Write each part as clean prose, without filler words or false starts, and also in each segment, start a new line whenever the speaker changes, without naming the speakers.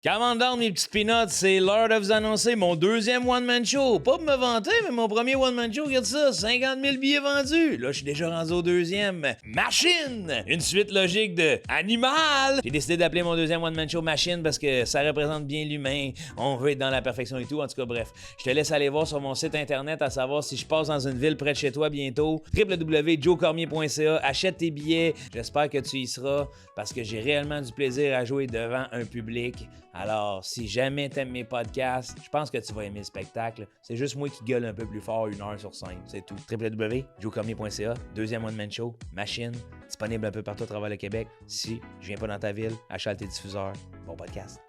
Comment down, mes petites peanuts, c'est l'heure de vous annoncer mon deuxième one-man show. Pas pour me vanter, mais mon premier one-man show, regarde ça, 50 000 billets vendus. Là, je suis déjà rendu au deuxième. Machine! Une suite logique de Animal! J'ai décidé d'appeler mon deuxième one-man show Machine parce que ça représente bien l'humain. On veut être dans la perfection et tout. En tout cas, bref, je te laisse aller voir sur mon site internet à savoir si je passe dans une ville près de chez toi bientôt. www.joecormier.ca. Achète tes billets. J'espère que tu y seras parce que j'ai réellement du plaisir à jouer devant un public. Alors, si jamais t'aimes mes podcasts, je pense que tu vas aimer le spectacle. C'est juste moi qui gueule un peu plus fort 1 heure sur 5, c'est tout. www.joecormier.ca, deuxième one-man show, Machine, disponible un peu partout à travers le Québec. Si je viens pas dans ta ville, achète tes diffuseurs. Bon podcast.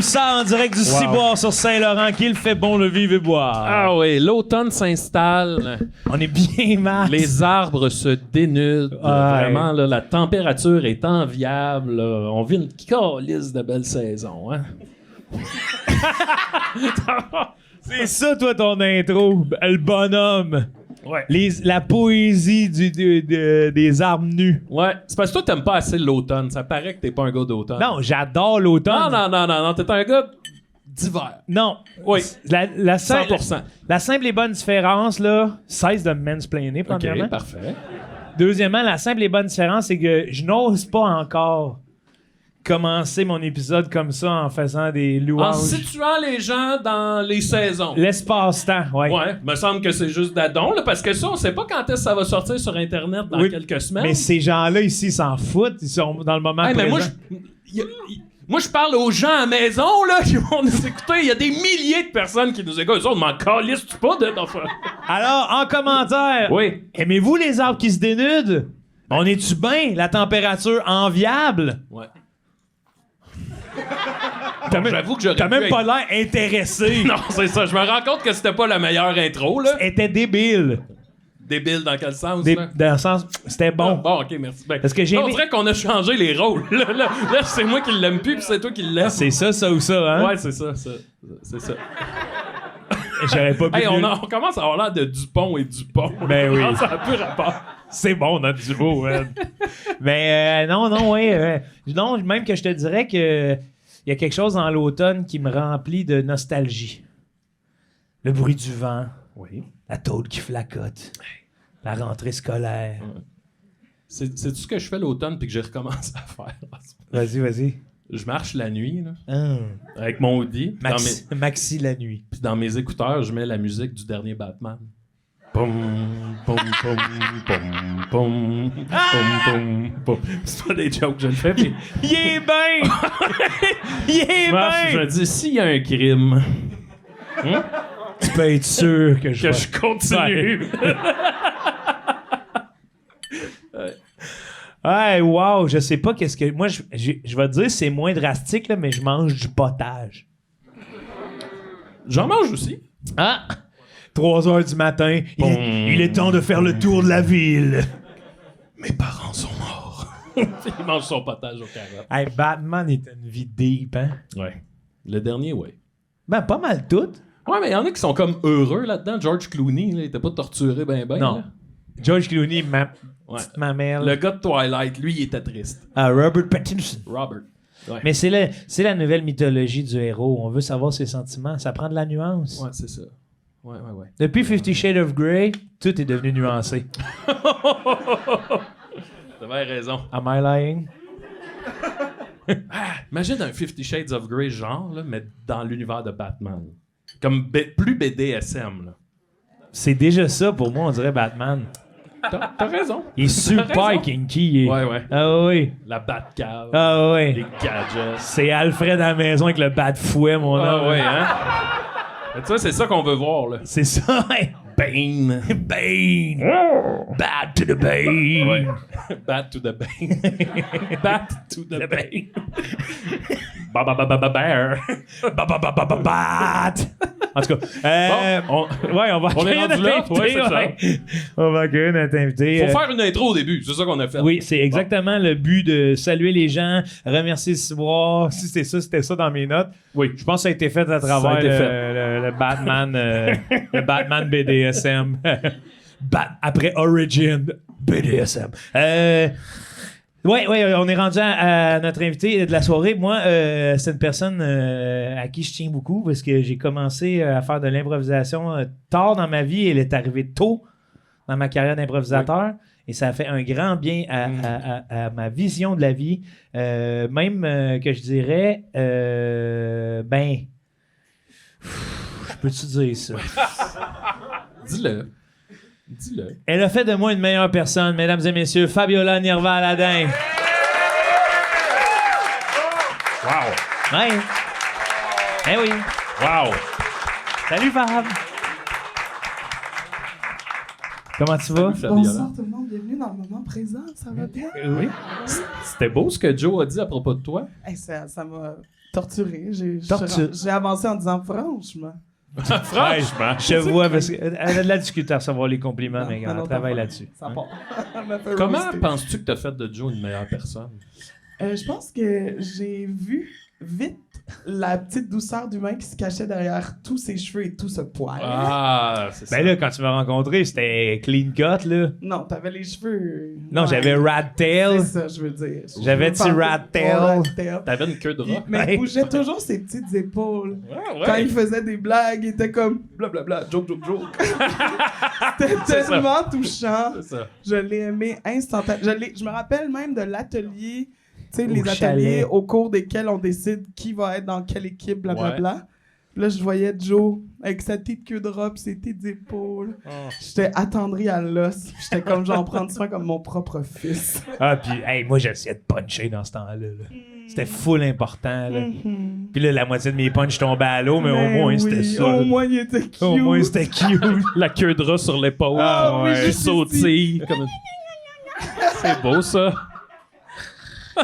Ça en direct du Ciboire sur Saint-Laurent, qu'il fait bon le vivre et boire.
Ah oui, l'automne s'installe.
On est bien mal.
Les arbres se dénudent. Vraiment, là, la température est enviable. Là. On vit une calisse de belle saison. Hein?
C'est ça, toi, ton intro. Le bonhomme.
Ouais.
La poésie des arbres nus.
Ouais. C'est parce que toi, t'aimes pas assez l'automne. Ça paraît que t'es pas un gars d'automne.
Non, j'adore l'automne.
Non. T'es un gars d'hiver.
Non.
Oui.
La
100%.
La simple et bonne différence, là, cesse de me mansplainer, premièrement.
OK, parfait.
Deuxièmement, la simple et bonne différence, c'est que je n'ose pas encore commencer mon épisode comme ça en faisant des louanges.
En situant les gens dans les saisons.
L'espace-temps, ouais.
Ouais, me semble que c'est juste d'adon, là, parce que ça, on sait pas quand est-ce que ça va sortir sur Internet dans quelques semaines.
Mais ces gens-là ici s'en foutent, ils sont dans le moment présent.
Mais moi, je parle aux gens à la maison, là, qui vont nous écouter. Il y a des milliers de personnes qui nous écoutent. Eux autres, m'en calissent-tu pas d'enfants?
Alors, en commentaire,
oui.
Aimez-vous les arbres qui se dénudent? On est-tu bien? La température enviable?
Ouais.
J'avoue que t'as même pas l'air intéressé.
Non, c'est ça. Je me rends compte que c'était pas la meilleure intro, là.
C'était débile.
Débile dans quel sens, là?
Dans le sens, c'était bon.
Bon, OK, merci. Ben,
parce que j'ai
on dirait qu'on a changé les rôles. Là, c'est moi qui l'aime plus, puis c'est toi qui l'aimes.
C'est ça ou ça, hein?
Ouais, c'est ça. C'est ça.
J'aurais pas pu.
Hey, on commence à avoir l'air de Dupont et Dupont.
Ben oui.
Ça a plus rapport.
C'est bon, notre duo, man. Mais non, ouais. Non, même que je te dirais que il y a quelque chose dans l'automne qui me remplit de nostalgie. Le bruit du vent.
Oui.
La tôle qui flacote. La rentrée scolaire.
Ouais. C'est ce que je fais l'automne puis que j'ai recommencé à faire.
Vas-y.
Je marche la nuit, là, avec mon hoodie.
Maxi la nuit.
Puis dans mes écouteurs, je mets la musique du dernier Batman. Pom, pom, pom, pom, pom, pom, pom. C'est pas des jokes que je le fais, mais...
Il est bien! Il est bien!
Je me dis, s'il y a un crime...
Tu peux être sûr que je
continue.
Ouais, wow, je sais pas qu'est-ce que... Moi, je vais te dire, c'est moins drastique, là, mais je mange du potage.
J'en mange aussi.
Ah! 3h du matin, il est temps de faire le tour de la ville. Mes parents sont morts.
Il mange son potage au carottes.
Hey, Batman est une vie deep, hein?
Ouais. Le dernier, ouais.
Ben, pas mal toutes.
Ouais, mais il y en a qui sont comme heureux là-dedans. George Clooney, là, il était pas torturé ben.
Non.
Là.
George Clooney, petite mamelle.
Le gars de Twilight, lui, il était triste.
Robert Pattinson.
Robert. Ouais.
Mais c'est la nouvelle mythologie du héros. On veut savoir ses sentiments. Ça prend de la nuance.
Ouais, c'est ça. Ouais.
Depuis 50 Shades of Grey, tout est devenu nuancé.
T'avais raison.
Am I lying?
Imagine un 50 Shades of Grey genre, là, mais dans l'univers de Batman. Comme plus BDSM, là.
C'est déjà ça pour moi, on dirait Batman.
T'as raison.
Il est super kinky.
Ouais.
Ah oui.
La Batcave.
Ah oui.
Les gadgets.
C'est Alfred à la maison avec le bat de fouet, mon homme.
Ah ouais, hein? Mais tu vois, c'est ça qu'on veut voir, là.
C'est ça, hein?
Bane.
Bane. Bat to the Bane.
Ouais. Bat to the Bane. Bat to the Bane. Bear.
Bat. En tout cas,
Bon,
on va
on est
accueillir
rendu
notre
là?
invité,
Ouais, c'est ça.
ouais. On va accueillir notre invité.
Faut faire une intro au début, c'est ça qu'on a fait.
Oui, c'est exactement le but de saluer les gens, remercier Ciboire. Si c'était ça dans mes notes.
Oui.
Je pense que ça a été fait à travers
a été
le Batman, le Batman BDSM. Après Origin, BDSM. Ouais, on est rendu à notre invité de la soirée. Moi, c'est une personne à qui je tiens beaucoup parce que j'ai commencé à faire de l'improvisation tard dans ma vie. Elle est arrivée tôt dans ma carrière d'improvisateur. Et ça a fait un grand bien à ma vision de la vie. Même que je dirais, je peux-tu dire ça?
Dis-le.
Elle a fait de moi une meilleure personne, mesdames et messieurs. Fabiola Nirva-Aladin.
Wow.
Ouais. Eh oui.
Wow.
Salut, Fab. Comment tu vas?
Bonsoir tout le monde, bienvenue dans le moment présent, ça va bien?
Oui.
C'était beau ce que Joe a dit à propos de toi.
Hey, ça m'a torturé.
Torturé.
J'ai avancé en disant franchement.
Franchement.
Je vois, parce qu'elle a de la difficulté à recevoir les compliments, mais
Non,
on
non,
travaille
t'as
là-dessus.
Ça
Hein?
part. Elle m'a fait
Comment
roaster.
penses-tu que t'as fait de Joe une meilleure personne?
Je pense que j'ai vu vite la petite douceur d'humain qui se cachait derrière tous ses cheveux et tout ce poil.
Ah, c'est ça.
Ben là, quand tu m'as rencontré, c'était clean cut, là.
Non, t'avais les cheveux...
Non,
Ouais.
j'avais rat tail.
C'est ça, je veux dire.
J'avais-tu
Je veux
rat
parler de
tail?
ton rat tail.
T'avais une queue de rat.
Mais
Ouais.
il bougeait toujours ses petites épaules.
Ouais,
Quand il faisait des blagues, il était comme blablabla, joke. C'était
C'est ça.
tellement touchant.
C'est ça.
Je l'ai aimé instantanément. Je me rappelle même de l'atelier, tu sais, les
Au
ateliers
chalet.
au cours desquels on décide qui va être dans quelle équipe, blablabla. Là, je voyais Joe avec sa petite queue de robe, ses petites épaules. J'étais attendri à l'os. J'étais comme, j'en prends soin comme mon propre fils.
Ah, puis, hey, moi, j'essayais de puncher dans ce temps-là. Là. C'était full important, là. Puis là, la moitié de mes punches tombaient à l'eau, mais au moins, c'était
oui,
ça.
Au
là.
moins, il était cute.
Au moins, c'était cute.
La queue de rat sur l'épaule.
Ah, ouais.
Qui sautille. Comme une- C'est beau, ça.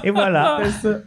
Et voilà.
C'est ça.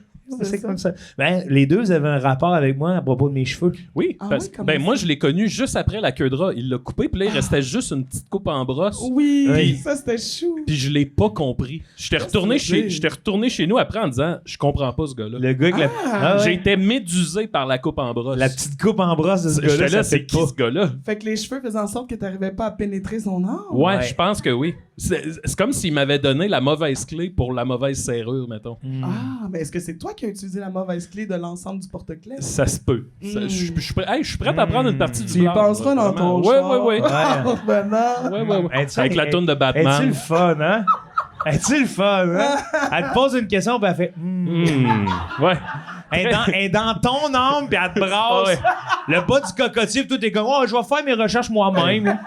C'est comme ça. Ben, les deux, vous avez un rapport avec moi à propos de mes cheveux.
Oui,
Ah
parce
ouais,
que
comment
moi,
ça?
je l'ai connu juste après la queue de rat. Il l'a coupé, puis là, il restait juste une petite coupe en brosse.
Oui,
Oui.
ça, c'était chou.
Puis je l'ai pas compris. J'étais retourné chez nous après en disant je comprends pas ce gars-là.
Le gars avec la... Ah ouais.
J'ai été médusé par la coupe en brosse.
La petite coupe en brosse de ce
J'étais
gars-là,
là,
ça
c'est
fait
qui
pas.
ce gars-là?
Fait que les cheveux faisaient en sorte que t'arrivais pas à pénétrer son âme.
Ouais,
Ouais.
je pense que oui. C'est comme s'il m'avait donné la mauvaise clé pour la mauvaise serrure, mettons.
Ah, mais est-ce que c'est toi qui as utilisé la mauvaise clé de l'ensemble du porte-clés?
Ça se peut. Ça- je suis prêt, hey, je suis prêt à prendre une partie du
Tu y
blanc,
penseras dans
vraiment.
ton char.
Ouais.
Ouais.
Ben non.
Ouais.
Es-tu-
Avec la toune de
Es-tu
Batman.
le fun, hein? Es-tu le fun, hein? Elle te pose une question, puis elle fait...
Ouais.
Elle est dans ton âme, puis elle te brasse le bas du cocotier, puis toi, t'es comme, oh, je vais faire mes recherches moi-même.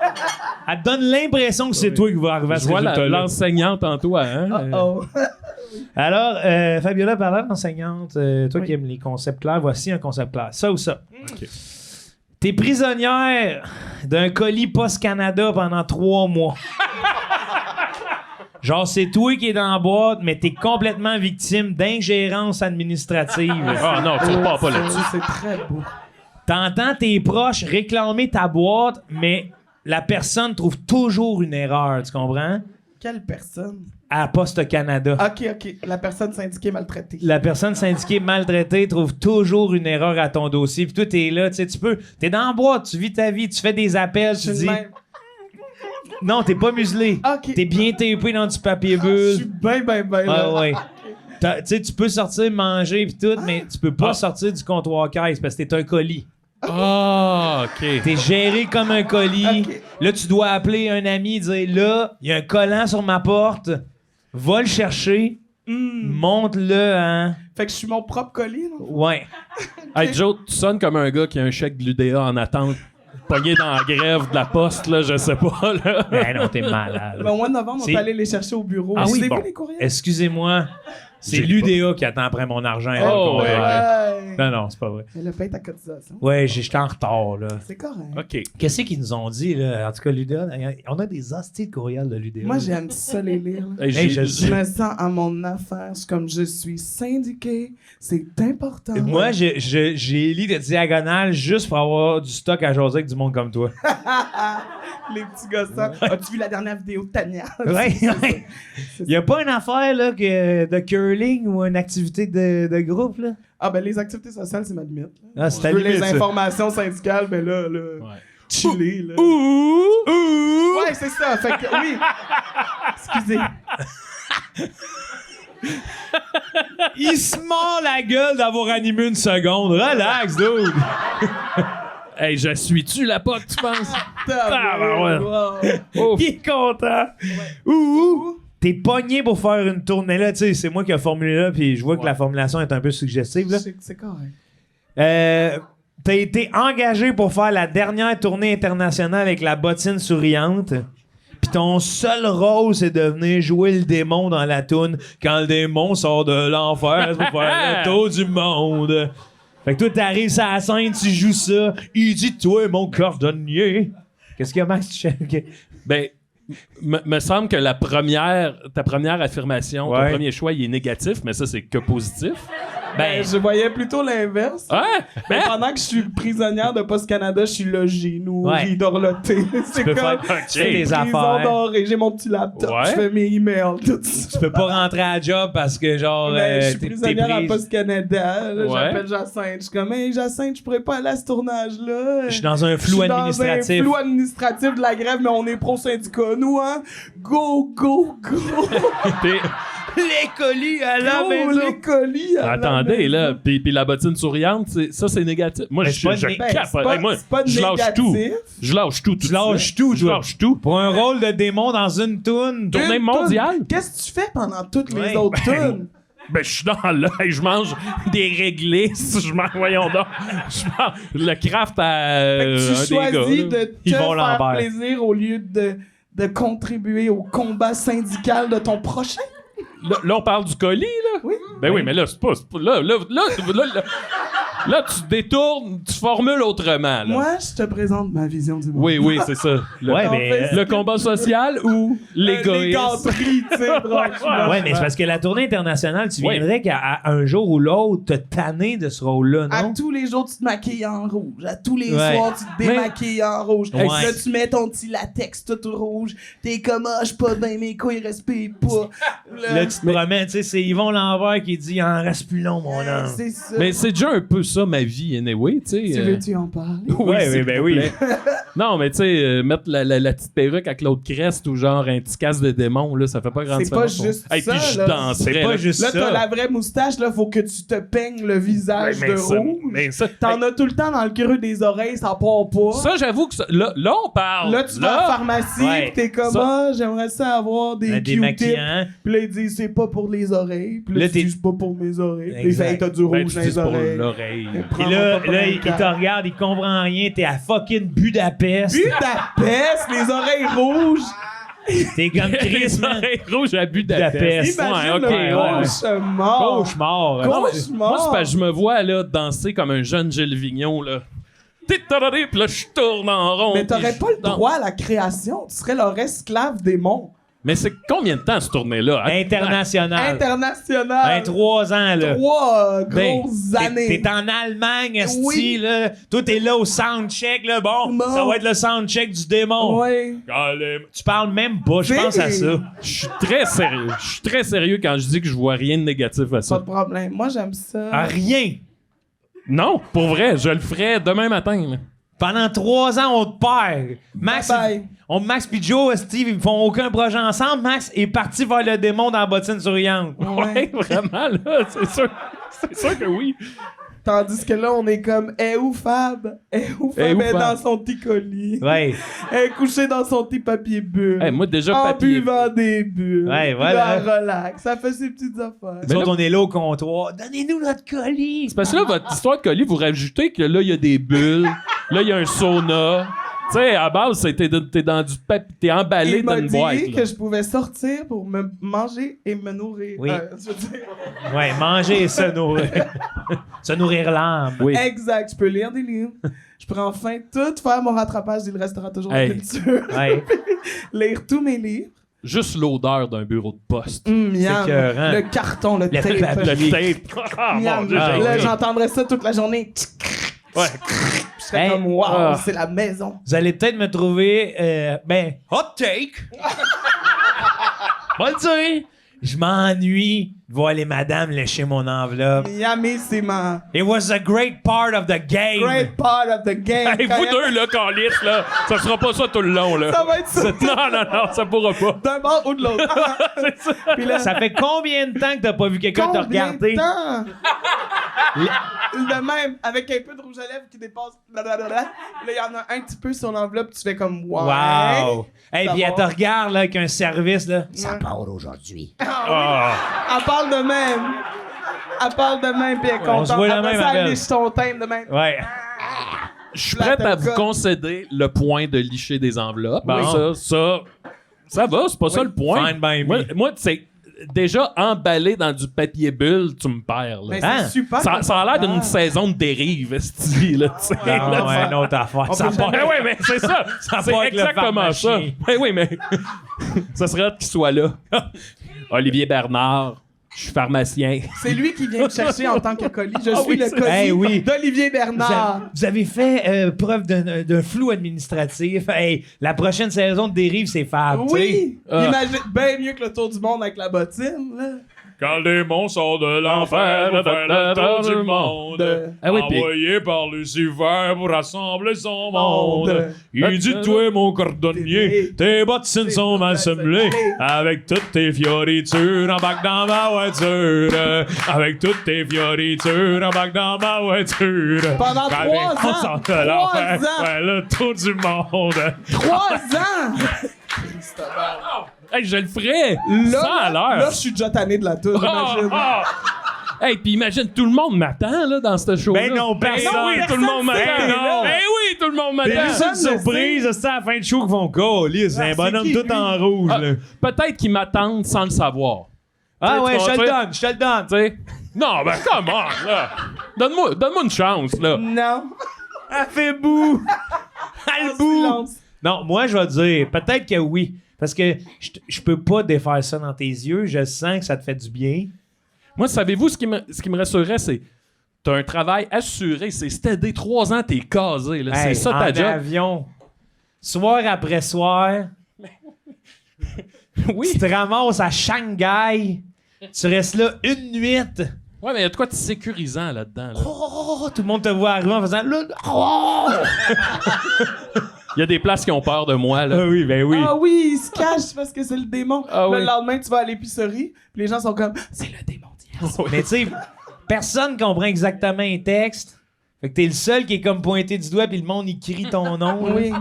Elle te donne l'impression que c'est toi qui vas arriver à
Je
ce
vois
résultat-là.
l'enseignante en toi, hein?
Oh.
Alors, Fabiola, parlant d'enseignante, toi qui aimes les concepts clairs, voici un concept clair. Ça ou ça?
Ok.
T'es prisonnière d'un colis Post-Canada pendant 3 mois. Genre, c'est toi qui es dans la boîte, mais t'es complètement victime d'ingérence administrative.
Ah non, tu repars pas là-dessus.
C'est très beau.
T'entends tes proches réclamer ta boîte, mais la personne trouve toujours une erreur, tu comprends?
Quelle personne?
À Poste Canada.
Ok. La personne syndiquée maltraitée.
La personne syndiquée maltraitée trouve toujours une erreur à ton dossier. Puis toi, t'es là, tu sais, t'es dans la boîte, tu vis ta vie, tu fais des appels, tu
Je suis
dis...
de même.
Non, t'es pas muselé.
Ok.
T'es bien tapé dans du papier
Je
bulle.
suis ben
Ah
là.
ouais. Tu sais, tu peux sortir manger pis tout, mais tu peux pas sortir du comptoir caisse parce que t'es un colis.
Ah, OK.
T'es géré comme un colis.
Ok.
Là, tu dois appeler un ami et dire là, il y a un collant sur ma porte. Va le chercher. Monte-le, hein.
Fait que je suis mon propre colis, non?
Ouais.
Hey, Joe, tu sonnes comme un gars qui a un chèque de l'UDA en attente pogné dans la grève de la poste, là, je sais pas, là.
Ben non, t'es malade.
Le mois de novembre, on
C'est-
est allé les chercher au bureau.
Ah
Vous
oui,
avez
bon.
vu les courriels?
Excusez-moi, c'est
J'ai
l'UDA qui attend après mon argent. là,
Oh,
le courriel.
Ouais.
Non, non, c'est pas vrai.
Elle a payé ta cotisation.
Ouais, j'étais en retard, là.
C'est correct.
OK.
Qu'est-ce qu'ils nous ont dit, là? En tout cas, l'UDA, on a des hosties de courriel de l'UDA.
Moi, j'aime ça les lire. là.
Hey,
Hey,
Je
je-
me sens à mon affaire. Comme je suis syndiqué, c'est important.
Moi, j'ai lu de diagonale juste pour avoir du stock à jaser avec du monde comme toi.
Les petits gossants. As-tu vu la dernière vidéo de Tania?
Ouais, ouais.
C'est
Y a pas une affaire là, de curling ou une activité de groupe, là?
Ah, ben les activités sociales, c'est ma limite. là.
Ah,
Je
c'est ta
veux
limite,
les
ça.
informations syndicales, ben là,
Ouais.
chiller, là.
Ouh!
Ouais, c'est ça. Fait que, oui. Excusez.
Il se mord la gueule d'avoir animé une seconde. Relax, dude!
Hey, je suis-tu la POC, tu penses?
Tabarouette. Wow.
Ouf.
Il est content. Ouh! T'es pogné pour faire une tournée là, tu sais, c'est moi qui ai formulé là, puis je vois que la formulation est un peu suggestive, là.
C'est correct.
T'as été engagé pour faire la dernière tournée internationale avec la bottine souriante. Puis ton seul rôle, c'est de venir jouer le démon dans la toune quand le démon sort de l'enfer pour faire le tour du monde. Fait que toi, t'arrives sur la scène, tu joues ça. Il dit, toi, mon cordonnier. Qu'est-ce qu'il y a, Max?
Ben, me semble que ta première affirmation, ton
Ouais.
premier choix, il est négatif, mais ça, c'est que positif.
Ben,
Je voyais plutôt l'inverse.
Ouais?
Mais
Hein?
pendant que je suis prisonnière de Post Canada, je suis logé, nourri,
Ouais.
dorloté. C'est
peux
comme
faire
Ok.
les
prison
affaires.
dorée. J'ai mon petit laptop,
Ouais.
je fais mes emails, tout ça.
Tu peux pas rentrer à la job parce que, genre,
Ben, je suis
t'es
prisonnière à
prise.
Post Canada. Là,
Ouais.
J'appelle Jacinthe. Je suis comme, hey Jacinthe, je pourrais pas aller à ce tournage-là.
Je suis dans un
Je
flou
suis dans
administratif.
un flou administratif de la grève, mais on est pro-syndicat. Nous, hein? Go, go, go!
T'es-
Les colis à la
Go,
maison.
les colis! à la
Attendez,
maison.
là, puis la bottine souriante, ça, c'est négatif. Moi,
Mais
je
c'est pas
je
né-
Ben,
capote.
c'est pas,
Hey, moi,
c'est pas
je lâche
négatif.
tout. Je lâche tout.
Tu lâches tout,
Je
toi.
lâche tout.
Pour un rôle de démon dans une toune.
Tournée
Une
mondiale?
toune. Qu'est-ce que tu fais pendant toutes
Ouais.
les autres
Ben,
tunes?
Ben, je suis dans là, je mange des réglisses, voyons donc, je mange le craft à
Fait que tu
un des
choisis
gars, là.
de te
Yvon
faire
Lambert.
plaisir au lieu de contribuer au combat syndical de ton prochain.
Là, on parle du colis, là?
Oui.
Ben oui, mais là, c'est pas... Là, tu détournes, tu formules autrement, là.
Moi, je te présente ma vision du monde.
Oui, c'est ça. Le,
Ouais,
En
mais.
fait,
le combat social ou
Les
l'égoïsme?
gâteries, tu sais, franchement.
Ouais, mais c'est parce que la tournée internationale, tu
Ouais.
viendrais qu'à un jour ou l'autre te tanner de ce rôle-là,
À
non?
tous les jours, tu te maquilles en rouge. À tous les
Ouais.
soirs, tu te démaquilles en rouge.
Ouais.
Là, tu mets ton petit latex tout rouge. T'es comme, ah, je suis pas bien, mes couilles respirent pas.
Là, tu te promènes, tu sais, c'est Yvon Lambert qui dit « En reste plus long, mon homme.
C'est ça.
Mais c'est déjà un peu ça, ma vie, anyway, tu sais.
Tu veux-tu en parler?
Ouais,
s'il
ben
vous
oui.
plaît. Non, mais tu sais, mettre la petite perruque avec l'autre creste ou genre un petit casque de démon, là, ça fait pas grand
C'est pas
différence.
juste
Hey,
ça,
puis je
là.
danserais.
C'est pas
là.
juste
Là, t'as
ça.
la vraie moustache, là, faut que tu te peignes le visage
Ouais,
de
mais ça-
rouge.
mais ça-
T'en as tout le temps dans le creux des oreilles, ça part pas.
Ça, j'avoue que ça, là, on parle.
Là, tu vas à la pharmacie,
Ouais.
pis t'es comme,
Ça-
ah, j'aimerais ça avoir des Q-tips.
Démaquillant.
Puis là, ils disent, c'est pas pour les oreilles. Puis là,
Là,
tu
t'es-
dis, c'est pas pour mes oreilles. Puis
Exact.
hey, t'as du
Ben,
rouge
tu
dans
dis
les
pour
oreilles.
l'oreille.
Puis là, il te regarde, il comprend rien, t'es à fucking Budapest.
Budapest, les oreilles rouges.
T'es comme Chris,
Les
man.
oreilles rouges à Budapest.
Budapest.
Imagine
Ouais, ok,
le
ouais.
cauchemar.
Cauchemar.
Cauchemar.
Moi, c'est parce que je me vois là danser comme un jeune Gilles Vignon, là. Titarari, puis là, je tourne en rond.
Mais t'aurais
puis
pas le
je danse.
droit à la création. Tu serais leur esclave démon.
Mais c'est combien de temps, ce tournée-là?
International.
International.
3 ans, là.
3
Ben,
grosses années.
T'es en Allemagne, esti,
Oui.
là. Toi, t'es là au soundcheck, là. Bon,
Bon.
ça va être le soundcheck du démon.
Ouais.
Tu parles même pas, je
T'sais,
pense à ça.
Je suis très sérieux. Je suis très sérieux quand je dis que je vois rien de négatif à
Pas
ça.
de problème. Moi, j'aime ça.
À rien.
Non, pour vrai, je le ferai demain matin. là.
Pendant 3 ans, on te perd. Max,
Bye bye.
Max pis Joe, Steve, ils font aucun projet ensemble. Max est parti vers le démon dans la bottine souriante.
Ouais, vraiment, là, c'est sûr que oui.
Tandis que là, on est comme, eh où Fab? Eh où
Eh
Fab
où
est
Fab?
dans son petit colis?
Ouais.
Elle est couchée dans son petit papier bulle.
Hey, moi, déjà,
en
papier.
buvant des bulles.
Ouais, voilà.
Là, relax. Ça fait ses petites affaires.
Nous
là-
autres, on est là au comptoir. Donnez-nous notre colis.
C'est parce que là, votre histoire de colis, vous rajoutez que là, il y a des bulles, là, il y a un sauna, sais, à base, t'es dans du papier, t'es emballé
Il
dans
m'a
une boîte.
dit
là.
que je pouvais sortir pour me manger et me nourrir.
Oui.
Je veux dire,
Ouais, manger et se nourrir. Se nourrir l'âme.
Oui.
exact, je peux lire des livres. Je pourrais enfin tout faire mon rattrapage Il restera toujours
Hey.
la culture.
Ouais.
Lire tous mes livres.
Juste l'odeur d'un bureau de poste.
Miam.
écœurant.
Le carton, le tape.
papier.
Tape. Ah,
Miam.
mon Dieu,
Ah,
j'ai-
Là,
oui.
j'entendrais ça toute la journée.
Ouais.
Je serais
Hey.
comme, wow,
Ah.
c'est la maison.
Vous allez peut-être me trouver, hot take. Pas le dire. Je m'ennuie de voir les madames lécher mon enveloppe.
Miami, c'est ma
It was a great part of the game.
great part of the game.
Hey,
Quand
vous
il y a-
deux, là, calice, là, ça sera pas ça tout le long, là.
Ça va être ça.
Non, ça pourra pas.
D'un bord ou de l'autre. Puis là,
Ça fait combien de temps que t'as pas vu quelqu'un te
combien
regarder?
de temps? De même, avec un peu de rouge à lèvres qui dépasse. Blablabla. Là, il y en a un petit peu sur l'enveloppe, tu fais comme wow.
Wow! Hey, puis elle te
D'abord.
regarde là, avec un service, là.
Ça
part aujourd'hui.
Elle parle de même. Elle parle de même, puis elle est
On
contente.
se voit la
Après
même,
ça, elle
Abel.
liche ton thème de même.
Ouais.
Je suis
La
prêt à vous
tête
concéder le point de licher des enveloppes.
Bon.
Ça va, c'est pas ça le point.
Fine by me.
Moi, c'est déjà emballé dans du papier bulle, tu me perds. Là.
Mais
Hein?
c'est super.
Ça a l'air d'une
confortable.
saison de dérive, esti, là, tu sais.
Ah,
là.
ouais, une autre affaire.
On
Ça
peut
part.
jamais-
Oui, mais c'est ça.
Ça
C'est
part avec le
exactement ça.
pharmacien.
Oui, mais ça serait hâte qu'il soit là. Olivier Bernard, je suis pharmacien.
C'est lui qui vient me chercher en tant que colis. Je suis
oui,
le
c'est-
colis
Hey, oui.
d'Olivier Bernard.
Vous avez fait preuve d'un flou administratif. Hey, la prochaine saison de Dérive, c'est fab. tu sais.
Oui.
Ah.
Imagine bien mieux que le tour du monde avec la bottine, là.
Quand le démon sort de l'enfer pour faire le tour du monde.
Ah
oui, envoyé par Lucifer pour rassembler son monde.
Monde.
Il dit toi mon cordonnier, tes bottines sont mal semblées. Avec toutes tes fioritures, embarque dans ma voiture. Avec toutes tes fioritures, embarque dans ma voiture.
Pendant
Quand
3
le démon
ans.
sort de l'enfer,
3 ans.
faire le tour du monde.
3 ans!
Hey, je le ferais!
Là,
100 à l'heure!
là, je suis déjà tanné de la tour, imagine.
Hey, puis imagine, tout le monde m'attend, là, dans ce show-là.
Ben non, personne.
oui, tout le monde m'attend.
Ben non.
Ben oui, tout le monde
C'est
m'attend.
juste une
Personne ne
surprise, c'est à la fin de show qu'ils vont coller. C'est un
c'est
bonhomme
qui,
tout
lui?
en rouge,
Ah,
là.
peut-être qu'ils m'attendent sans le savoir.
Ah
tu
ouais,
sais,
je te
tu
le
sais.
donne, je te le donne.
Tu sais? Non, ben, come on, là. Donne-moi une chance, là.
Non.
Elle fait bout. Elle
En
bout.
silence.
Non, moi, je vais dire, peut-être que oui. Parce que je peux pas défaire ça dans tes yeux. Je sens que ça te fait du bien.
Moi, savez-vous, ce qui me rassurerait, c'est t'as un travail assuré. C'est steady 3 ans, t'es casé, là.
Hey,
c'est ça
en
ta job.
avion, soir après soir,
Oui.
tu te ramasses à Shanghai. Tu restes là une nuit.
Ouais, mais il y a de quoi de sécurisant là-dedans, là.
Oh, tout le monde te voit arriver en faisant... Oh!
Il y a des places qui ont peur de moi, là.
Ah oui, ben oui.
Ah oui, il se cache parce que c'est le démon.
Ah
Là,
oui.
le lendemain, tu vas à l'épicerie, puis les gens sont comme c'est le démon d'hier.
Mais tu sais, personne comprend exactement un texte. Fait que t'es le seul qui est comme pointé du doigt puis le monde il crie ton nom. là.
Oui.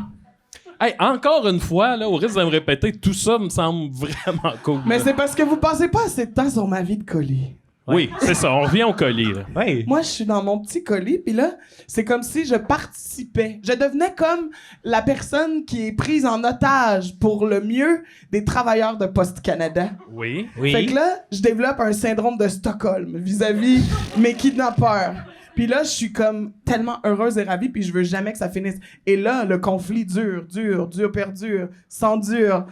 Hey, encore une fois, là, au risque de me répéter, tout ça me semble vraiment cool.
Mais
là.
c'est parce que vous passez pas assez de temps sur ma vie de colis.
Oui, c'est ça, on revient au colis, là.
Ouais.
Moi, je suis dans mon petit colis, puis là, c'est comme si je participais. Je devenais comme la personne qui est prise en otage pour le mieux des travailleurs de Poste Canada.
Oui.
Oui.
Fait que là, je développe un syndrome de Stockholm vis-à-vis mes kidnappeurs. Puis là, je suis comme tellement heureuse et ravie, puis je veux jamais que ça finisse. Et là, le conflit dure, perdure, s'endure.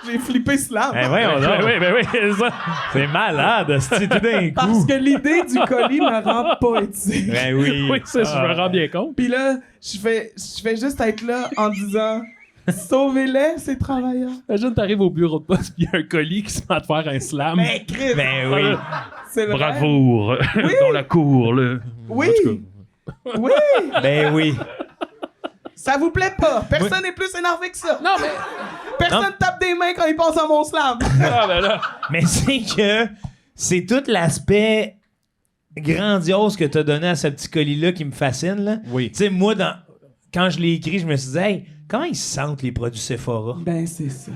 J'ai flippé slam.
Ben voyons donc.
oui, c'est ça.
C'est malade, c'est tout d'un
Parce
coup.
que l'idée du colis me rend poétique.
Ben oui.
Oui, ça, je me rends bien compte.
Puis là, je fais juste être là en disant sauvez-les, ces travailleurs.
Imagine, t'arrives au bureau de poste, puis il y a un colis qui se met à te faire un slam.
Mais Chris,
Ben oui.
c'est le rêve.
Bravoure dans la cour, là.
Oui.
En tout
Oui,
Ben oui.
ça vous plaît pas. Personne n'est plus énervé que ça.
Non, mais...
Personne
Non.
tape des mains quand il pense à mon slam.
Ah, ben là...
Mais c'est que c'est tout l'aspect grandiose que t'as donné à ce petit colis-là qui me fascine, là.
Oui.
Tu sais, moi, quand je l'ai écrit, je me suis dit, hey, comment ils se sentent les produits Sephora?
Ben, c'est ça.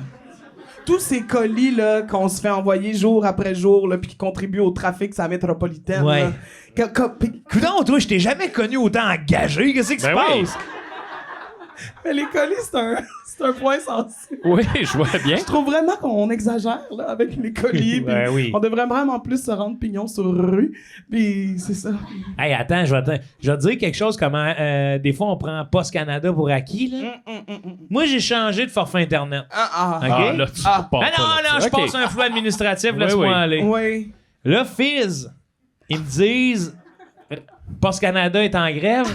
Tous ces colis là qu'on se fait envoyer jour après jour là, puis qui contribuent au trafic sur la métropolitaine.
Ouais.
Là. Puis-
Coudon, toi, je t'ai jamais connu autant engagé. Qu'est-ce qui
Ben
se
oui.
passe?
Mais les colis, c'est un point sensible.
Oui, je vois bien.
Je trouve vraiment qu'on exagère là, avec les colis.
Ben
puis
oui.
On devrait vraiment plus se rendre pignon sur rue. Puis c'est ça.
Hey, attends, je vais te dire quelque chose comment des fois on prend Post Canada pour acquis. Là. Moi, j'ai changé de forfait Internet. OK?
Ah, là, tu pars pas
Ah non,
là-dessus.
je
Ok.
passe un flou administratif,
Oui,
laisse-moi
oui.
aller.
Oui.
Là, Fizz, ils me disent Post Canada est en grève,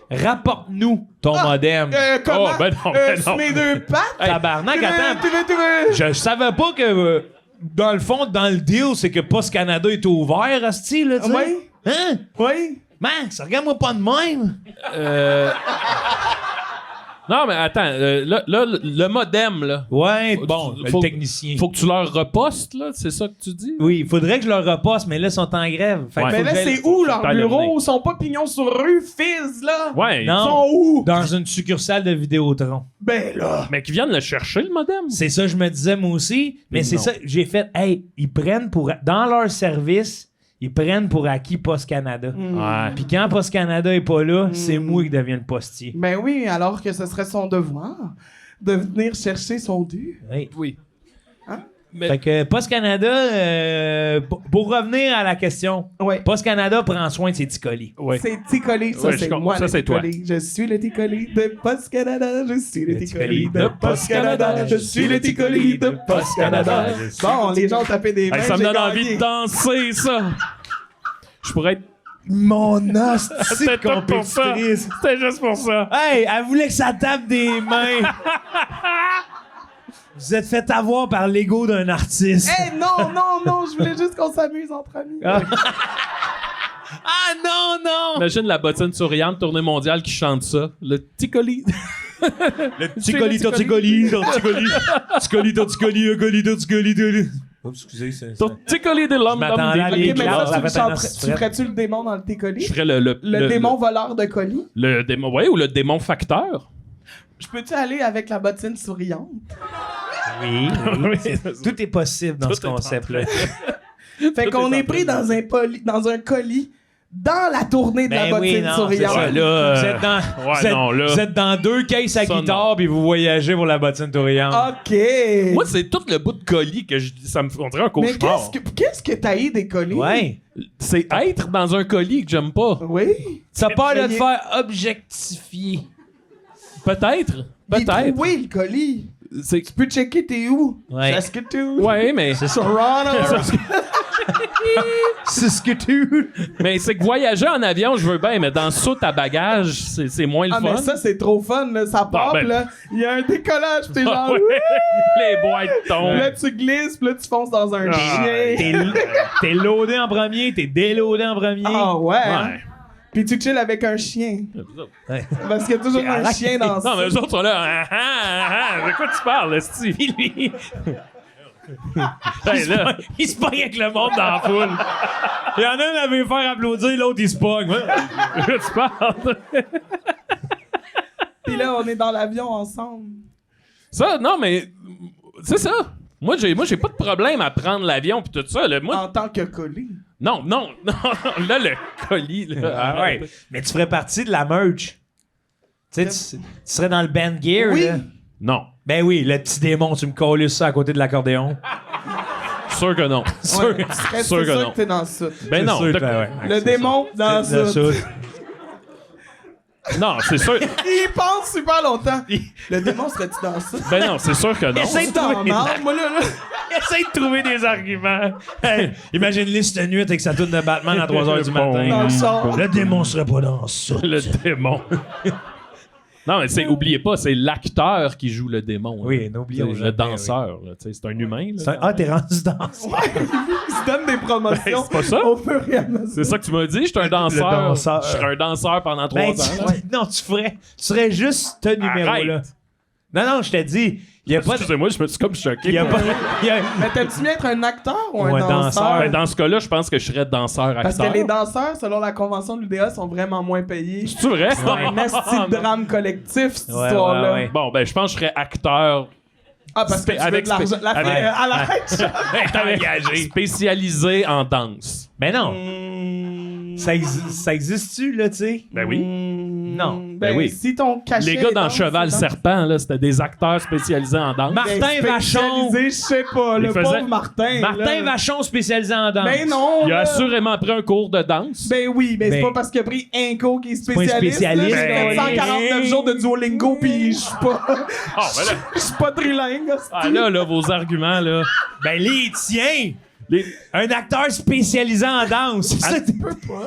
rapporte-nous ton modem.
Comment?
Oh, ben non, ben
sur
non.
mes deux pattes?
Tabarnak, attends.
Tu veux.
Je savais pas que, dans le fond, dans le deal, c'est que Post Canada est ouvert, asti, là, tu sais.
Oui.
Hein?
Oui.
Max, regarde-moi pas de même.
Non, mais attends, là, le modem, là.
Ouais,
Faut-
bon,
faut-
le technicien.
Faut que tu leur repostes, là, c'est ça que tu dis?
Oui, il faudrait que je leur repasse, mais là, ils sont en grève. Fait que
Ouais.
faut
Mais
que
là,
j'aille-
c'est où leur
t'ailles le
bureau?
mener.
Ils sont pas pignons sur rue, Fizz, là?
Ouais.
Non.
Ils sont où?
Dans une succursale de Vidéotron.
Ben là.
Mais qui viennent le chercher, le modem?
C'est ça, je me disais, moi aussi. Mais c'est
Non.
ça, j'ai fait, hey, ils prennent pour. Dans leur service, ils prennent pour acquis Post Canada.
Ouais.
Puis quand Post Canada est pas là, c'est moi qui deviens le postier.
Ben oui, alors que ce serait son devoir de venir chercher son dû.
Hey.
Oui. Mais-
Fait que Post Canada, pour revenir à la question,
Ouais.
Post Canada prend soin de ses petits colis.
Ouais.
C'est Ticoli, ça
Ouais, je
c'est
comprends.
moi
Ça,
le
c'est toi.
Ticoli. Je suis le Ticoli de Post Canada, je suis le Ticoli de
de
Post Canada, je suis le Ticoli de Post Canada. Bon, les gens ont tapé des mains,
Hey, ça me
j'ai
donne
gagné.
envie de danser, ça! Je pourrais être.
Mon hostie
C'était tout pour ça. C'était juste pour ça.
Hey, elle voulait que ça tape des mains. Vous êtes fait avoir par l'ego d'un artiste.
Eh non, je voulais juste qu'on s'amuse entre amis.
Ah non, non!
Imagine la bottine souriante, tournée mondiale qui chante ça. Le ticoli.
Ticoli, ton ticoli, ton ticoli. Ticoli, ton ticoli, un coli, ton ticoli, ton... Oups, excusez, c'est...
Ton ticoli de l'homme.
Je m'attendais à
Ok,
les
mais
classes,
ça,
ça
tu,
fait un
chanterais-
aspect.
tu ferais-tu le démon dans le Ticoli?
Je ferais
Le démon voleur de colis?
Le démon, ouais, ou le démon facteur.
Je peux-tu aller avec la bottine souriante?
Oui, tout est possible dans
Tout
ce
est en
concept-là.
Fait
Tout
qu'on
est
est
en
pris
train
dans un colis dans la tournée de la bottine
c'est ça.
souriante.
Là, vous êtes dans,
Ouais, non, là.
vous êtes dans 2 caisses à
Ça,
guitare puis vous voyagez pour la bottine souriante.
OK.
Moi, c'est tout le bout de colis que ça me on dirait un
Mais
cauchemar.
qu'est-ce que t'as eu des colis?
Ouais.
C'est être dans un colis que j'aime pas.
Oui.
T'as peur de te
Mais-
faire objectifier.
Peut-être.
Il est
Peut-être.
trouvé le colis.
C'est...
Tu peux checker t'es où?
Ouais.
Saskatoon.
Ouais, mais...
Toronto.
C'est ce que tu...
mais c'est que voyager en avion, je veux bien, mais dans soute à bagages, c'est moins le
Ah,
fun.
mais ça, c'est trop fun, là. Ça part,
ben-
pis là, il y a un décollage, pis t'es genre...
Ah ouais. Les boîtes
Puis là,
tombent.
tu glisses, pis là, tu fonces dans un chien.
T'es loadé en premier, t'es déloadé en premier.
Ah ouais. hein?
Ouais.
Puis tu chill avec un chien.
Ouais.
Parce qu'il y a toujours un
Arrête.
chien dans
Non,
ça.
mais eux autres sont là. De quoi tu parles, Steve?
Lui,
Ben là,
il se pogne avec le monde dans la foule. Il y en a un qui veut faire applaudir, l'autre il se pogne.
de quoi tu parles?
Puis là, on est dans l'avion ensemble.
Ça, non, mais c'est ça. Moi, j'ai pas de problème à prendre l'avion pis tout ça. Là. Moi,
En tant que colis.
non. Là, le colis, là.
Ah ouais. Mais tu ferais partie de la merch. Tu sais, tu serais dans le band gear.
Oui.
Là.
Non.
Ben oui, le petit démon, tu me colles ça à côté de l'accordéon.
Sûr que non.
Ouais, tu serais
sûr que
sûr
non.
que t'es dans ça.
Ben non.
C'est sûr,
de-
ben ouais.
Le démon dans ça.
Non, c'est sûr.
Il pense super longtemps. Le démon serait-tu dans ça?
Ben non, c'est sûr que non.
Essaye de
T'en
trouver,
marre, moi, là.
essaye de trouver des arguments. Hey, imagine-les cette nuit avec sa toune de Batman à 3h du matin.
Dans le char.
Le démon serait pas dans ça.
Le démon. Non, mais oubliez pas, c'est l'acteur qui joue le démon.
Oui,
hein.
n'oublions
C'est
jamais,
le danseur, là, tu sais, c'est un humain. Là.
Ah, t'es rendu dans ça.
Il se donne des promotions
Ben, c'est pas ça.
au fur et à mesure.
C'est ça que tu m'as dit, je suis un danseur.
danseur.
Je serais un danseur pendant 3
Ben,
ans. là.
non, tu serais juste ce numéro-là.
Arrête.
Non, je t'ai dit, il y a pas de...
Excusez-moi, je me suis comme choqué.
Il y a pas... il y a-
Mais t'aimes-tu mieux être un acteur ou un
Ou un
danseur?
danseur.
Ben, dans ce cas-là, je pense que je serais danseur-acteur.
Parce que les danseurs, selon la convention de l'UDA, sont vraiment moins payés.
C'est vrai?
C'est un esti de drame collectif, cette
Ouais,
histoire-là.
ouais.
Bon, ben, je pense que je serais acteur
Ah, parce que tu veux
Avec
de l'argent. La
avec-
fille, à la fête.
spécialisé en danse.
Ben non. Ça existe-tu, là, tu sais?
Ben oui.
Non.
Ben,
oui.
si ton cachet.
Les gars
est
dans
danse,
Cheval
c'est
Serpent, là, c'était des acteurs spécialisés en danse.
Martin Vachon.
spécialisé, je sais pas, le
Il faisait-
pauvre Martin.
Martin
là.
Vachon spécialisé en danse.
Ben non.
Il a
là.
assurément pris un cours de danse.
Ben oui, mais c'est
Ben-
pas parce qu'il a pris un cours qui est
pas un
spécialiste.
spécialiste.
Là, j'ai fait
Ben-
149 jours de Duolingo pis je suis pas.
Ah, ben là,
Je suis pas trilingue. hostie.
ah, là, vos arguments, là.
Ben les tiens.
Les-
Un acteur spécialisé en danse. Ça, t'es-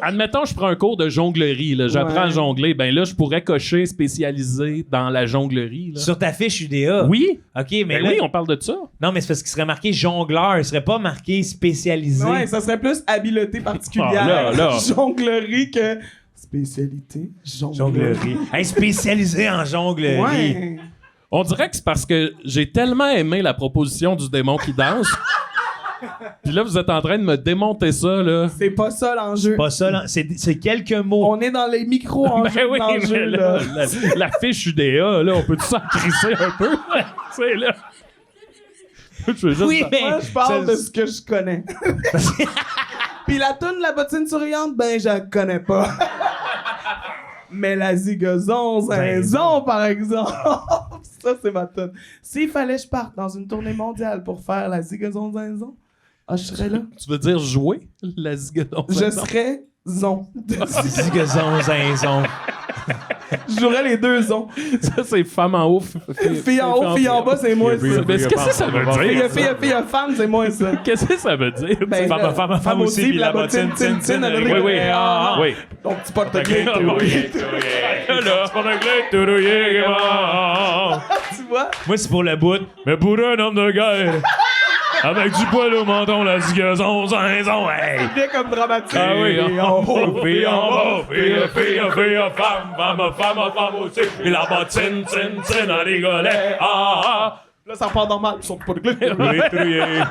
Admettons, je prends un cours de jonglerie, là. J'apprends
Ouais.
à jongler. Ben là, je pourrais cocher spécialisé dans la jonglerie, là.
Sur ta fiche UDA.
Oui.
OK, mais
Ben
là...
oui, on parle de ça.
Non, mais c'est parce qu'il serait marqué jongleur. Il serait pas marqué spécialisé.
Ouais, ça serait plus habileté particulière.
Ah, là.
Jonglerie que. Spécialité.
Jonglerie. Hey, spécialisé en jonglerie.
Ouais.
On dirait que c'est parce que j'ai tellement aimé la proposition du démon qui danse. Puis là, vous êtes en train de me démonter ça, là.
C'est pas ça l'enjeu.
Pas ça, là. C'est quelques mots.
On est dans les micro-enjeux
Ben oui,
de l'enjeu,
mais
là.
là, la fiche UDA, là, on peut tout s'en crisser un peu? Tu sais, là. Je veux juste...
Oui, mais...
Moi, je parle
ça-
de ce que je connais. Puis la toune La bottine souriante, ben, je la connais pas. Mais la zigazon zinzon, par exemple, ça, c'est ma toune. S'il fallait que je parte dans une tournée mondiale pour faire la zigazon zinzon, je serais là.
Tu veux dire jouer la zigodon?
Je serais zon.
Zigazon, zinzon.
Je jouerais les deux zons.
Ça, c'est femme en haut,
Fille en haut, fille en bas, c'est moi, ça.
Mais qu'est-ce que ça veut dire?
Fille, femme, c'est moi, ça.
Qu'est-ce que ça veut dire?
Ben,
Femme aussi, puis la bottine, tin, tin, elle
Oui, oui.
Ah,
Oui.
ton petit porte-clés.
Là,
Tu vois?
Moi, c'est pour le bout. Mais pour un homme de guerre, avec du poil au menton, la zigazon, zinzon, hey!
Bien comme dramatique.
Ah oui,
Et en haut,
fille en bas, fille, femme aussi. Et la bottine, tin, tin, elle rigolait. Ah,
Là, ça repart normal. Ils sont pas de clés.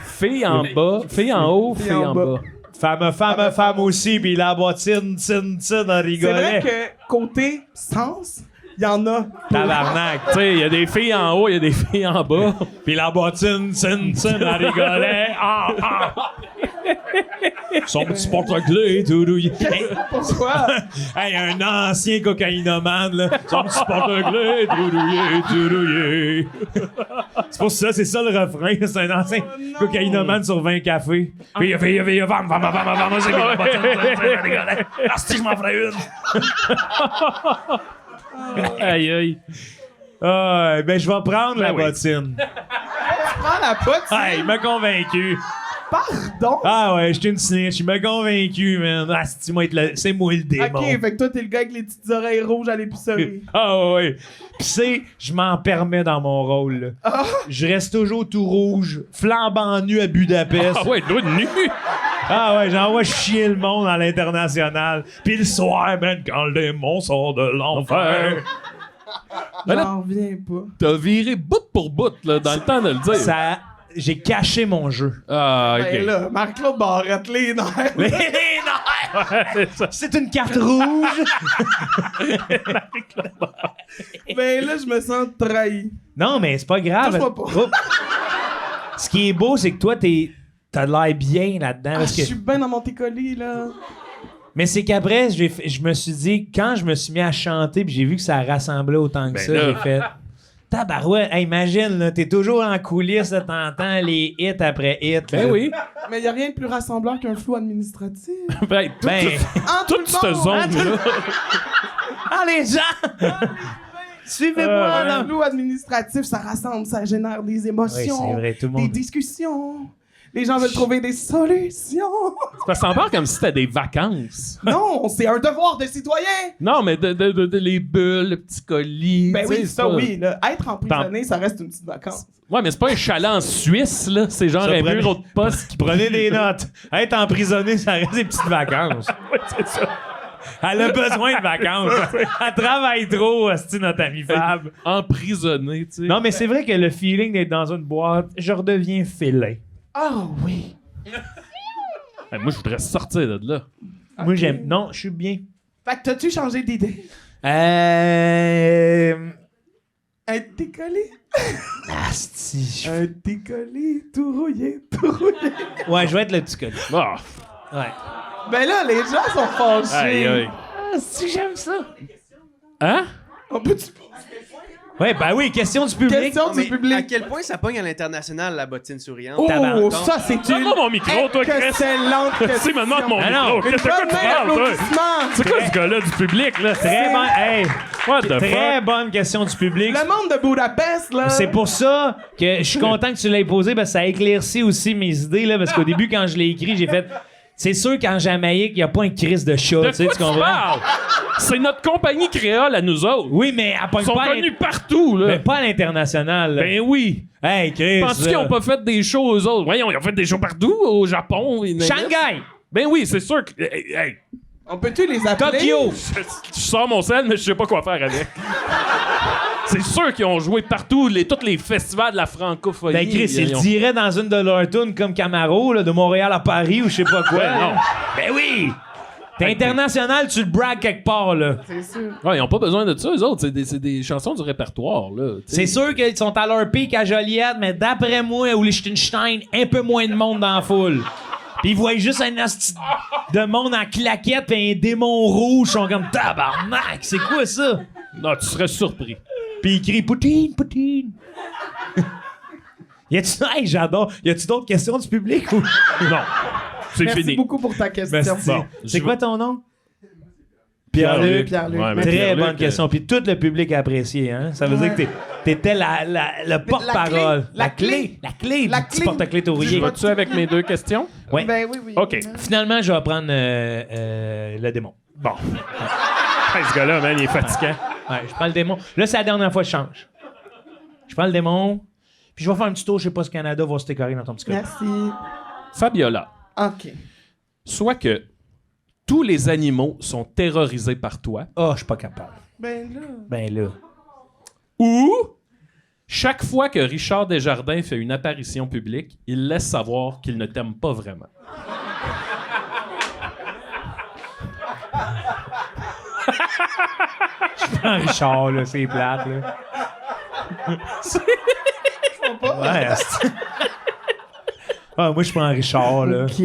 Fille en bas, fille en haut, fille en bas.
Femme aussi, puis la bottine, tin, tin, elle
C'est vrai
rigolait.
que côté sens, il y en a.
Tabarnak.
Tu sais, il y a des filles en haut, il y a des filles en bas.
Puis la bottine, tin, tin, elle rigolait.
son petit porte-clés, tout rouillé.
Pourquoi?
Hey, un ancien cocaïnomane, là.
Son petit porte-clés, tout rouillé.
C'est pour ça, c'est ça le refrain. C'est un ancien
non.
cocaïnomane sur 20 cafés.
Fille, femme, c'est la bottine, tin, tin, elle rigolait. Ah, si je m'en ferais une.
Aïe, aïe.
Ah, ben, je vais prendre la
oui.
bottine.
Prends la pote.
Ah, il m'a convaincu.
Pardon.
Ah ouais, j'étais une snitch. Il m'a convaincu, man. Ah, c'est moi le démon.
Ok, fait que toi, t'es le gars avec les petites oreilles rouges à l'épicerie.
Ah ouais. Pis c'est, je m'en permets dans mon rôle, là.
Ah.
Je reste toujours tout rouge, flambant nu à Budapest.
Ah ouais, doigt nu.
Ah ouais, j'envoie chier le monde à l'international. Puis le soir, man, quand le démon sort de l'enfer.
J'en reviens pas.
T'as viré bout pour bout, là, dans le temps de le dire.
Ça, j'ai caché mon jeu.
Ah, ok.
Ben là, Marc-Claude Barrette, les nerfs.
Les nerfs! C'est une carte rouge.
Ben là, je me sens trahi.
Non, mais c'est pas grave.
Touche-moi pas.
Oh. Ce qui est beau, c'est que toi, t'as l'air bien là-dedans.
Ah,
parce
je
que...
suis bien dans mon técolis, là.
Mais c'est qu'après, je me suis dit, quand je me suis mis à chanter puis j'ai vu que ça rassemblait autant que
Ben
ça,
là.
j'ai fait... Tabarouette, hey, imagine, là, t'es toujours en coulisses, là, t'entends les hits après hits.
Ben
là.
oui.
Mais y a rien de plus rassembleur qu'un flou administratif.
Ben,
Ben,
En tout
toute cette zone-là.
ah, les gens! Suivez-moi,
Un
là!
flou administratif, ça rassemble, ça génère des
Oui,
émotions,
c'est vrai, tout le
des
monde...
discussions. Les gens veulent trouver des solutions.
Ça semble comme si c'était des vacances.
Non, c'est un devoir de citoyen.
Non, mais de les bulles, le petit colis.
Ben
tu sais,
oui,
c'est
ça
pas-
oui. Là. Être emprisonné, ça reste une petite vacance.
Ouais, mais c'est pas un chalet en Suisse, là. C'est genre
Ça,
un
prenez-
bureau de poste qui
Prenez des notes. Être emprisonné, ça reste des petites vacances.
Ouais, c'est ça.
Elle a besoin de vacances. Elle travaille trop, c'est notre amie Fab.
Emprisonné, tu sais.
Non, mais c'est vrai que le feeling d'être dans une boîte, je redeviens félin.
Ah oui.
Hey, moi, je voudrais sortir de là.
Moi, j'aime... Non, je suis bien.
Fait que t'as-tu changé d'idée? Un décollé?
Asti.
Un décollé tout rouillé, tout rouillé.
Ouais, je vais être le petit colis.
Ah,
Ouais.
Ben là, les gens sont fâchés.
aïe, aïe.
si j'aime ça.
Hein?
On peut-tu...
Ouais, ben oui, question du public.
Question du
Mais à
public.
quel point ça pogne à l'international, la bottine souriante?
Oh,
Tabarnak.
ça, c'est une
Donne-moi mon micro, toi, Chris.
excellente
Si,
question.
me demande mon
Ah non.
micro.
Une
Qu'est-ce que
bonne
tu
main
parles, toi?
d'applaudissements.
C'est quoi ce gars-là du public, là?
Très bonne. Hey,
What the
très
fuck?
bonne question du public.
Le monde de Budapest, là.
C'est pour ça que je suis content que tu l'aies posé, parce que ça a éclairci aussi mes idées, là, parce qu'au début, quand je l'ai écrit, j'ai fait. C'est sûr qu'en Jamaïque, il n'y a pas une crise de chat.
De
Tu sais,
quoi
tu
tu
comprends?
parles? C'est notre compagnie créole à nous autres.
Oui, mais elle
Ils
pogne
sont
pas,
connus partout, là.
mais pas à l'international. là.
Ben oui.
Hey, Chris.
Penses-tu qu'ils
là.
ont pas fait des shows, eux autres? Voyons, ils ont fait des shows partout, au Japon. et
Shanghai,
Ben oui, c'est sûr que... Hey,
On peut-tu les appeler?
Tokyo.
je sors mon sel, mais je sais pas quoi faire avec. C'est sûr qu'ils ont joué partout, tous les festivals de la francophonie.
Ben Chris, il
Ils ont-
dirait dans une de leurs tunes comme Camaro, là, de Montréal à Paris ou je sais pas quoi.
Ouais, non.
Ben oui! T'es international, tu le bragues quelque part, là.
C'est sûr.
Ouais, ils ont pas besoin de ça, eux autres. C'est des chansons du répertoire, là. tu sais.
C'est sûr qu'ils sont à leur pic à Joliette, mais d'après moi, au Liechtenstein, un peu moins de monde dans la foule. Pis ils voient juste un asti de monde en claquette pis un démon rouge, ils sont comme tabarnak, c'est quoi ça?
Non, tu serais surpris.
Pis ils crient Poutine, Poutine. Y-tu, hey, j'adore. Y a-tu d'autres questions du public ou?
Non. C'est
Merci
fini.
beaucoup pour ta question.
Merci.
Bon,
C'est
je
quoi
vais-
ton nom?
Pierre-Luc.
Pierre-Luc.
Ouais, mais
Très
Pierre-Luc,
bonne question. Puis tout le public a apprécié, hein? Ça veut dire que t'étais le porte-parole.
La clé.
La clé.
La
du petit
clé.
porte-clé taurier.
Tu vas-tu avec mes 2 questions?
Ouais.
Ben oui, oui.
OK.
Finalement, je vais prendre le démon.
Bon. Hey, ce gars-là, man, il est fatigant.
Ouais, je prends le démon. Là, c'est la dernière fois que je change. Je prends le démon, puis je vais faire un petit tour, je sais pas ce Canada va se décorer dans ton petit cœur.
Merci.
Fabiola,
OK.
soit que tous les animaux sont terrorisés par toi,
Oh, je suis pas capable.
Ben là.
Ben là.
ou chaque fois que Richard Desjardins fait une apparition publique, il laisse savoir qu'il ne t'aime pas vraiment.
Richard, là, c'est plate, là. Ouais, asti. Ah, moi, je prends Richard, là.
OK.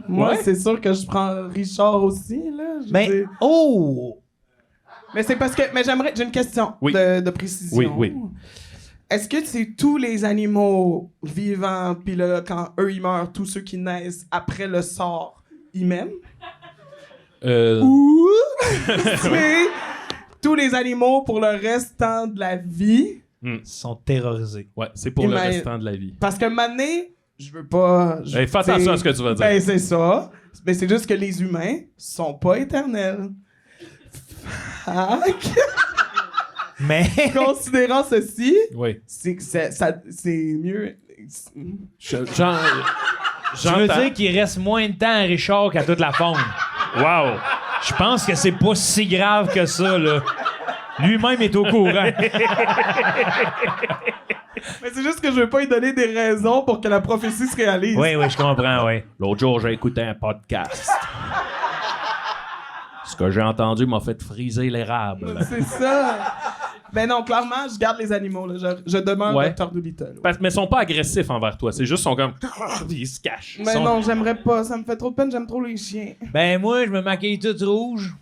Moi,
Ouais.
c'est sûr que je prends Richard aussi, là. Je veux
Ben,
dire.
oh!
Mais c'est parce que. Mais j'ai une question
Oui.
de précision.
Oui, oui.
Est-ce que c'est tous les animaux vivants, puis là, quand eux, ils meurent, tous ceux qui naissent après le sort, ils m'aiment? Ou c'est tous les animaux pour le restant de la vie?
Ils sont terrorisés.
Ouais, c'est pour
Et
le
ma-
restant de la vie.
Parce que maintenant, je veux pas.
Hey, fais attention à ce que tu vas dire.
Ben, c'est ça. Mais c'est juste que les humains sont pas éternels. Fuck.
Mais.
Considérant ceci,
Oui.
c'est que c'est mieux.
J'en-
Je veux
J'entends.
dire qu'il reste moins de temps à Richard qu'à toute la faune.
Wow!
Je pense que c'est pas si grave que ça, là. Lui-même est au courant.
Mais c'est juste que je veux pas lui donner des raisons pour que la prophétie se réalise.
Oui, oui, je comprends, oui.
L'autre jour, j'ai écouté un podcast. Ce que j'ai entendu m'a fait friser l'érable.
C'est ça. Ben non, clairement, je garde les animaux. Là. Je demeure
Ouais.
Dr. Dolittle.
Mais ils sont pas agressifs envers toi. C'est juste qu'ils sont comme... Ils se cachent.
Mais non, j'aimerais pas. Ça me fait trop de peine. J'aime trop les chiens.
Ben, moi, je me maquille tout rouge.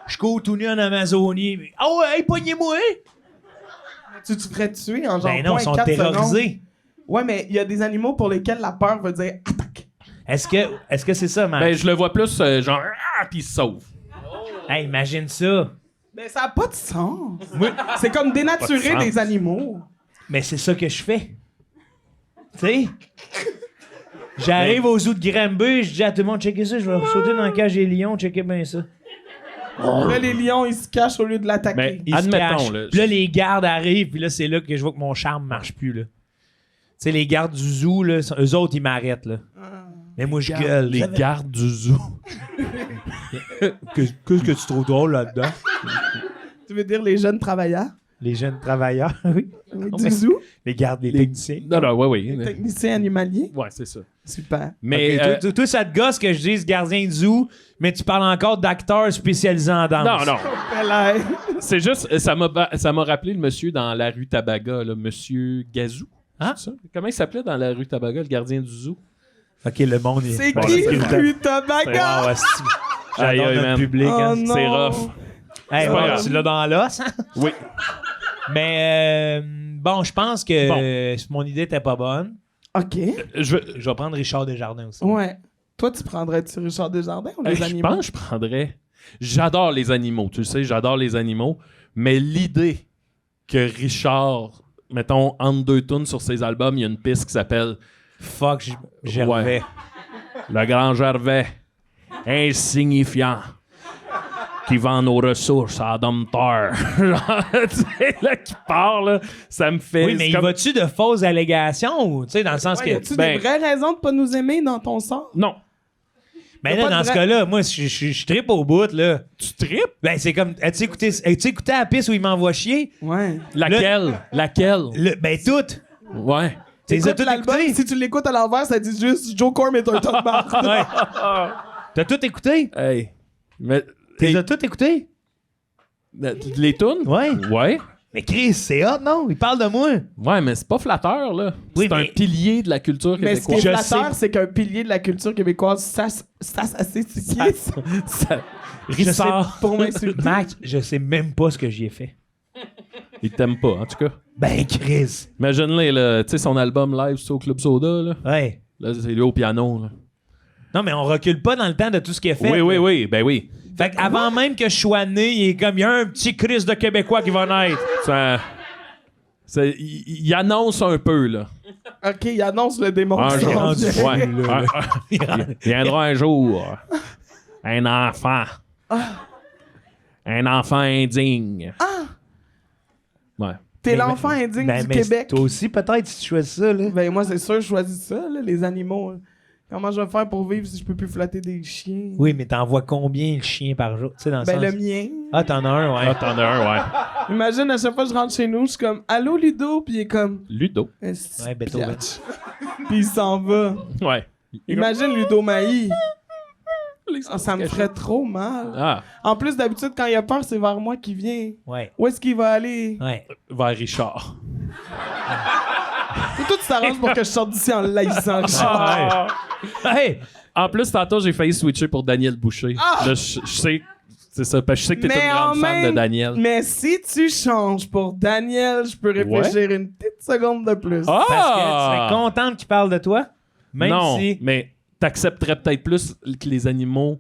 Je cours tout nu en Amazonie. Mais... Ah ouais, hey, pognez-moi!
Tu te ferais tuer en genre
Ben non, ils sont
0.4
terrorisés.
secondes. Ouais, mais il y a des animaux pour lesquels la peur veut dire attaque.
Est-ce que c'est ça, man?
Ben, je le vois plus genre... Ah, puis il se sauve.
Hey, imagine ça.
Mais ça a pas de sens. C'est comme dénaturer
Pas de
des
sens.
animaux.
Mais c'est ça que je fais. Tu sais? J'arrive aux zoos de Granby, je dis à tout le monde, checkez ça, je vais sauter dans la cage des lions, checkez bien ça.
Là, les lions, ils se cachent au lieu de
Mais
l'attaquer.
Ils se
admettons,
cachent.
là.
Puis là, les gardes arrivent, puis là, c'est là que je vois que mon charme marche plus, là. Tu sais, les gardes du zoo, là, eux autres, ils m'arrêtent, là. Mais moi, je gueule.
Les gardes du zoo.
Qu'est-ce que tu trouves drôle là-dedans?
Tu veux dire les jeunes travailleurs?
Les jeunes travailleurs, oui.
Oui,
Non,
du
mais-
zoo?
Les gardes, les techniciens.
Non, non, oui.
Technicien animalier?
Ouais, c'est ça.
Super.
Mais...
Ok, toi, ça te gosse que je dise gardien de zoo, mais tu parles encore d'acteurs spécialisés en danse.
non, non.
Là,
C'est juste... Ça m'a rappelé le monsieur dans la rue Tabaga, là, monsieur Gazou.
Hein?
C'est ça? Comment il s'appelait dans la rue Tabaga, le gardien du zoo?
Ok, le monde est.
c'est
Bon,
qui
là, c'est
rue Tabaga?
Wow, asti.
Aïe,
J'adore
aïe,
notre
man.
public.
Oh
hein.
non.
C'est rough.
Hey,
pas
ouais,
grave.
tu l'as dans l'os, hein?
Oui.
Mais bon, je pense que mon idée était pas bonne.
OK.
Je
Je vais prendre Richard Desjardins aussi.
Ouais. Toi, tu prendrais-tu Richard Desjardins ou les
je
animaux?
pense que je prendrais. J'adore les animaux, tu le sais, j'adore les animaux. Mais l'idée que Richard, mettons, entre deux tunes sur ses albums, il y a une piste qui s'appelle
Fuck, Gervais.
Ouais. Le Grand Gervais, insignifiant, qui vend nos ressources à Domtar. Genre, tu sais, là, qui part, là, ça me fait.
Oui, mais
c'est
y
comme-
va-tu de fausses allégations ou, tu sais, dans le sens
Ouais, y
que.
a-tu
ben-
des vraies raisons de pas nous aimer dans ton sort?
Non.
Mais
y a
là,
pas de
dans ce
vrai-
cas-là, moi, je trippe au bout, là.
Tu tripes?
Ben, c'est comme. As-tu écouté la piste où il m'envoie chier?
Ouais.
Laquelle? Laquelle?
Ben, toutes.
Ouais.
Tu les as
Écoute
toutes
l'album,
écoutées?
si tu l'écoutes à l'envers, ça dit juste Joe Corm est un tas de marde.
Ouais. T'as tout écouté?
Hey. Mais.
Tu les as toutes écoutées?
Les tunes?
Ouais.
Ouais.
Mais Chris, c'est hot, non? Il parle de moi.
Ouais, mais c'est pas flatteur, là.
Oui,
c'est un
mais-
pilier de la culture
Mais ce qui est
québécoise.
flatteur, c'est qu'un pilier de la culture québécoise, ça c'est qui?
Ça-
Je sais-
Richard,
Pour m'insulter.
Max, je sais même pas ce que j'y ai fait.
il t'aime pas, en tout cas.
Ben, Chris.
Imagine-le, là, tu sais, son album live sur au Club Soda, là.
Ouais.
Là, c'est lui au piano, là.
Non, mais on recule pas dans le temps de tout ce qu'il a fait.
Oui, ben oui.
Fait qu'avant même que je sois né, il est comme, il y a un petit Chris de Québécois qui va naître.
Il annonce un peu, là.
OK, il annonce le démon.
Un
qui
jour.
s'en
rendu
vient.
fou.
Ouais.
là.
Il viendra un jour. Un enfant. Un enfant indigne. Ouais.
T'es l'enfant indigne
Ben,
du
mais
Québec.
toi aussi, peut-être, si tu choisis ça, là.
Ben moi, c'est sûr, je choisis ça, là, les animaux. Comment je vais faire pour vivre si je peux plus flatter des chiens?
Oui, mais t'envoies combien de chiens par jour? Tu sais, dans le
Ben
sens...
le mien.
Ah, t'en as un, ouais.
Ah, t'en as un, ouais.
Imagine, à chaque fois que je rentre chez nous, je suis comme « Allô, Ludo? » Puis il est comme
Ludo.
« Esti,
Ouais, Beethoven.
piatch. » Puis il s'en va.
Ouais.
Imagine Ludo Maï. Ah, ça me ferait trop mal.
Ah,
En plus, d'habitude, quand il a peur, c'est vers moi qu'il vient.
Ouais,
Où est-ce qu'il va aller?
ouais.
vers Richard.
Tout s'arrange pour que je sorte d'ici en laissant Richard.
Hey!
En plus, tantôt, j'ai failli switcher pour Daniel Boucher. Là, je sais... C'est ça, parce que je sais que t'es
Mais
une grande
en
fan de
même-
Daniel.
Mais si tu changes pour Daniel, je peux réfléchir une petite seconde de plus.
Ah!
Parce que tu serais contente qu'il parle de toi? Même
non,
si...
mais t'accepterais peut-être plus que les animaux,